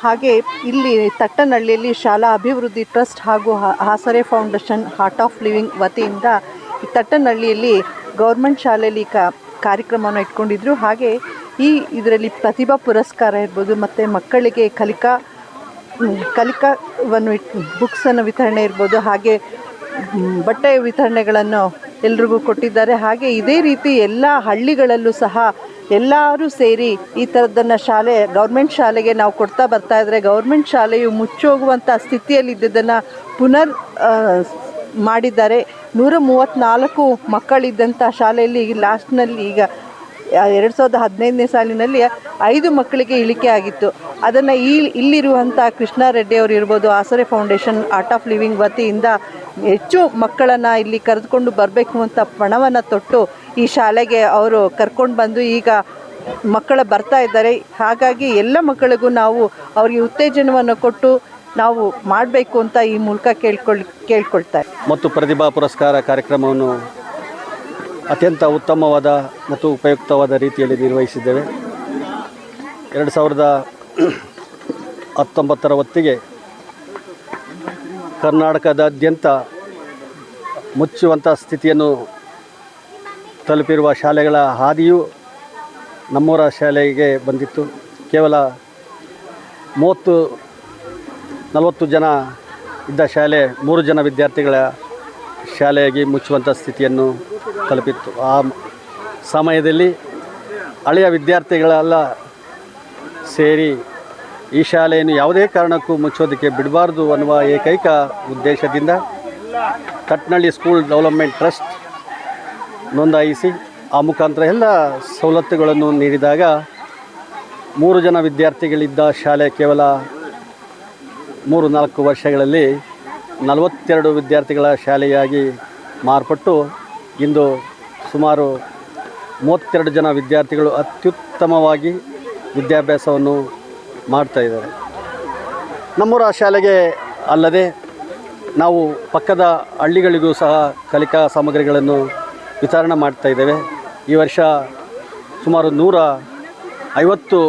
Speaker 8: ಹಾಗೆ ಇಲ್ಲಿ ತಟ್ಟನಹಳ್ಳಿಯಲ್ಲಿ ಶಾಲಾ ಅಭಿವೃದ್ಧಿ ಟ್ರಸ್ಟ್ ಹಾಗೂ ಆಸರೆ ಫೌಂಡೇಶನ್ ಆರ್ಟ್ ಆಫ್ ಲಿವಿಂಗ್ ವತಿಯಿಂದ ಈ ತಟ್ಟನಹಳ್ಳಿಯಲ್ಲಿ ಗೌರ್ಮೆಂಟ್ ಶಾಲೆಯಲ್ಲಿ ಕಾರ್ಯಕ್ರಮವನ್ನು ಇಟ್ಕೊಂಡಿದ್ರು. ಹಾಗೆ ಇದರಲ್ಲಿ ಪ್ರತಿಭಾ ಪುರಸ್ಕಾರ ಇರ್ಬೋದು, ಮತ್ತು ಮಕ್ಕಳಿಗೆ ಕಲಿಕಾವನ್ನು ಬುಕ್ಸನ್ನು ವಿತರಣೆ ಇರ್ಬೋದು, ಹಾಗೆ ಬಟ್ಟೆ ವಿತರಣೆಗಳನ್ನು ಎಲ್ರಿಗೂ ಕೊಟ್ಟಿದ್ದಾರೆ. ಹಾಗೆ ಇದೇ ರೀತಿ ಎಲ್ಲ ಹಳ್ಳಿಗಳಲ್ಲೂ ಸಹ ಎಲ್ಲರೂ ಸೇರಿ ಈ ಥರದ್ದನ್ನು ಗೌರ್ಮೆಂಟ್ ಶಾಲೆಗೆ ನಾವು ಕೊಡ್ತಾ ಬರ್ತಾ ಇದ್ದರೆ, ಗೌರ್ಮೆಂಟ್ ಶಾಲೆಯು ಮುಚ್ಚೋಗುವಂಥ ಸ್ಥಿತಿಯಲ್ಲಿದ್ದದನ್ನು ಪುನರ್ ಮಾಡಿದ್ದಾರೆ. 134 ಮಕ್ಕಳಿದ್ದಂಥ ಶಾಲೆಯಲ್ಲಿ ಲಾಸ್ಟ್ನಲ್ಲಿ ಈಗ 2015ನೇ ಸಾಲಿನಲ್ಲಿ 5 ಮಕ್ಕಳಿಗೆ ಇಳಿಕೆ ಆಗಿತ್ತು. ಅದನ್ನು ಇಲ್ಲಿರುವಂಥ ಕೃಷ್ಣಾರೆಡ್ಡಿ ಅವರು ಇರ್ಬೋದು, ಆಸರೆ ಫೌಂಡೇಶನ್ ಆರ್ಟ್ ಆಫ್ ಲಿವಿಂಗ್ ವತಿಯಿಂದ ಹೆಚ್ಚು ಮಕ್ಕಳನ್ನು ಇಲ್ಲಿ ಕರೆದುಕೊಂಡು ಬರಬೇಕು ಅಂತ ಪಣವನ್ನು ತೊಟ್ಟು ಈ ಶಾಲೆಗೆ ಅವರು ಕರ್ಕೊಂಡು ಬಂದು ಈಗ ಮಕ್ಕಳು ಬರ್ತಾ ಇದ್ದಾರೆ. ಹಾಗಾಗಿ ಎಲ್ಲ ಮಕ್ಕಳಿಗೂ ನಾವು ಅವರಿಗೆ ಉತ್ತೇಜನವನ್ನು ಕೊಟ್ಟು ನಾವು ಮಾಡಬೇಕು ಅಂತ ಈ ಮೂಲಕ ಕೇಳ್ಕೊಳ್ತಾರೆ.
Speaker 9: ಮತ್ತು ಪ್ರತಿಭಾ ಪುರಸ್ಕಾರ ಕಾರ್ಯಕ್ರಮವನ್ನು ಅತ್ಯಂತ ಉತ್ತಮವಾದ ಮತ್ತು ಉಪಯುಕ್ತವಾದ ರೀತಿಯಲ್ಲಿ ನಿರ್ವಹಿಸಿದ್ದೇವೆ. 2019 ಹೊತ್ತಿಗೆ ಕರ್ನಾಟಕದಾದ್ಯಂತ ಮುಚ್ಚುವಂಥ ಸ್ಥಿತಿಯನ್ನು ತಲುಪಿರುವ ಶಾಲೆಗಳ ಹಾದಿಯೂ ನಮ್ಮೂರ ಶಾಲೆಗೆ ಬಂದಿತ್ತು. ಕೇವಲ 30-40 ಜನ ಇದ್ದ ಶಾಲೆ 3 ಜನ ವಿದ್ಯಾರ್ಥಿಗಳ ಶಾಲೆಯಾಗಿ ಮುಚ್ಚುವಂಥ ಸ್ಥಿತಿಯನ್ನು ತಲುಪಿತ್ತು. ಆ ಸಮಯದಲ್ಲಿ ಹಳೆಯ ವಿದ್ಯಾರ್ಥಿಗಳೆಲ್ಲ ಸೇರಿ ಈ ಶಾಲೆಯನ್ನು ಯಾವುದೇ ಕಾರಣಕ್ಕೂ ಮುಚ್ಚೋದಕ್ಕೆ ಬಿಡಬಾರ್ದು ಅನ್ನುವ ಏಕೈಕ ಉದ್ದೇಶದಿಂದ ತಟ್ನಳ್ಳಿ ಸ್ಕೂಲ್ ಡೆವಲಪ್ಮೆಂಟ್ ಟ್ರಸ್ಟ್ ನೋಂದಾಯಿಸಿ ಆ ಮುಖಾಂತರ ಎಲ್ಲ ಸವಲತ್ತುಗಳನ್ನು ನೀಡಿದಾಗ 3 ಜನ ವಿದ್ಯಾರ್ಥಿಗಳಿದ್ದ ಶಾಲೆ ಕೇವಲ 3-4 ವರ್ಷಗಳಲ್ಲಿ 42 ವಿದ್ಯಾರ್ಥಿಗಳ ಶಾಲೆಯಾಗಿ ಮಾರ್ಪಟ್ಟು ಇಂದು ಸುಮಾರು 32 ಜನ ವಿದ್ಯಾರ್ಥಿಗಳು ಅತ್ಯುತ್ತಮವಾಗಿ ವಿದ್ಯಾಭ್ಯಾಸವನ್ನು ಮಾಡ್ತಾಯಿದ್ದಾರೆ. ನಮ್ಮೂರ ಶಾಲೆಗೆ ಅಲ್ಲದೆ ನಾವು ಪಕ್ಕದ ಹಳ್ಳಿಗಳಿಗೂ ಸಹ ಕಲಿಕಾ ಸಾಮಗ್ರಿಗಳನ್ನು ವಿತರಣೆ ಮಾಡ್ತಾಯಿದ್ದೇವೆ. ಈ ವರ್ಷ ಸುಮಾರು 150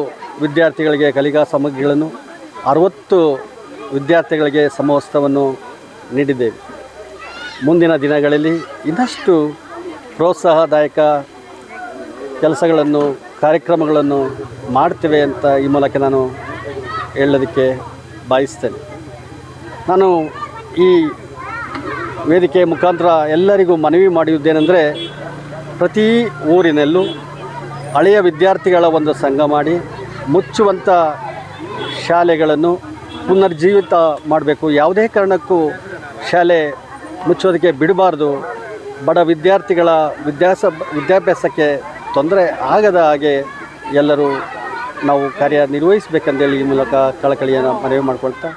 Speaker 9: ವಿದ್ಯಾರ್ಥಿಗಳಿಗೆ ಕಲಿಕಾ ಸಾಮಗ್ರಿಗಳನ್ನು, 60 ವಿದ್ಯಾರ್ಥಿಗಳಿಗೆ ಸಮವಸ್ತ್ರವನ್ನು ನೀಡಿದ್ದೇವೆ. ಮುಂದಿನ ದಿನಗಳಲ್ಲಿ ಇನ್ನಷ್ಟು ಪ್ರೋತ್ಸಾಹದಾಯಕ ಕೆಲಸಗಳನ್ನು, ಕಾರ್ಯಕ್ರಮಗಳನ್ನು ಮಾಡ್ತೇವೆ ಅಂತ ಈ ಮೂಲಕ ನಾನು ಹೇಳೋದಕ್ಕೆ ಬಯಸ್ತೇನೆ. ನಾನು ಈ ವೇದಿಕೆ ಮುಖಾಂತರ ಎಲ್ಲರಿಗೂ ಮನವಿ ಮಾಡುವುದೇನೆಂದರೆ, ಪ್ರತಿ ಊರಿನಲ್ಲೂ ಹಳೆಯ ವಿದ್ಯಾರ್ಥಿಗಳ ಒಂದು ಸಂಘ ಮಾಡಿ ಮುಚ್ಚುವಂಥ ಶಾಲೆಗಳನ್ನು ಪುನರ್ಜೀವಿತ ಮಾಡಬೇಕು. ಯಾವುದೇ ಕಾರಣಕ್ಕೂ ಶಾಲೆ ಮುಚ್ಚೋದಕ್ಕೆ ಬಿಡಬಾರ್ದು. ಬಡ ವಿದ್ಯಾರ್ಥಿಗಳ ವಿದ್ಯಾಭ್ಯಾಸಕ್ಕೆ ತೊಂದರೆ ಆಗದ ಹಾಗೆ ಎಲ್ಲರೂ ನಾವು ಕಾರ್ಯನಿರ್ವಹಿಸಬೇಕಂತೇಳಿ ಈ ಮೂಲಕ ಕಳಕಳಿಯನ್ನು ಮನವಿ ಮಾಡಿಕೊಳ್ತಾ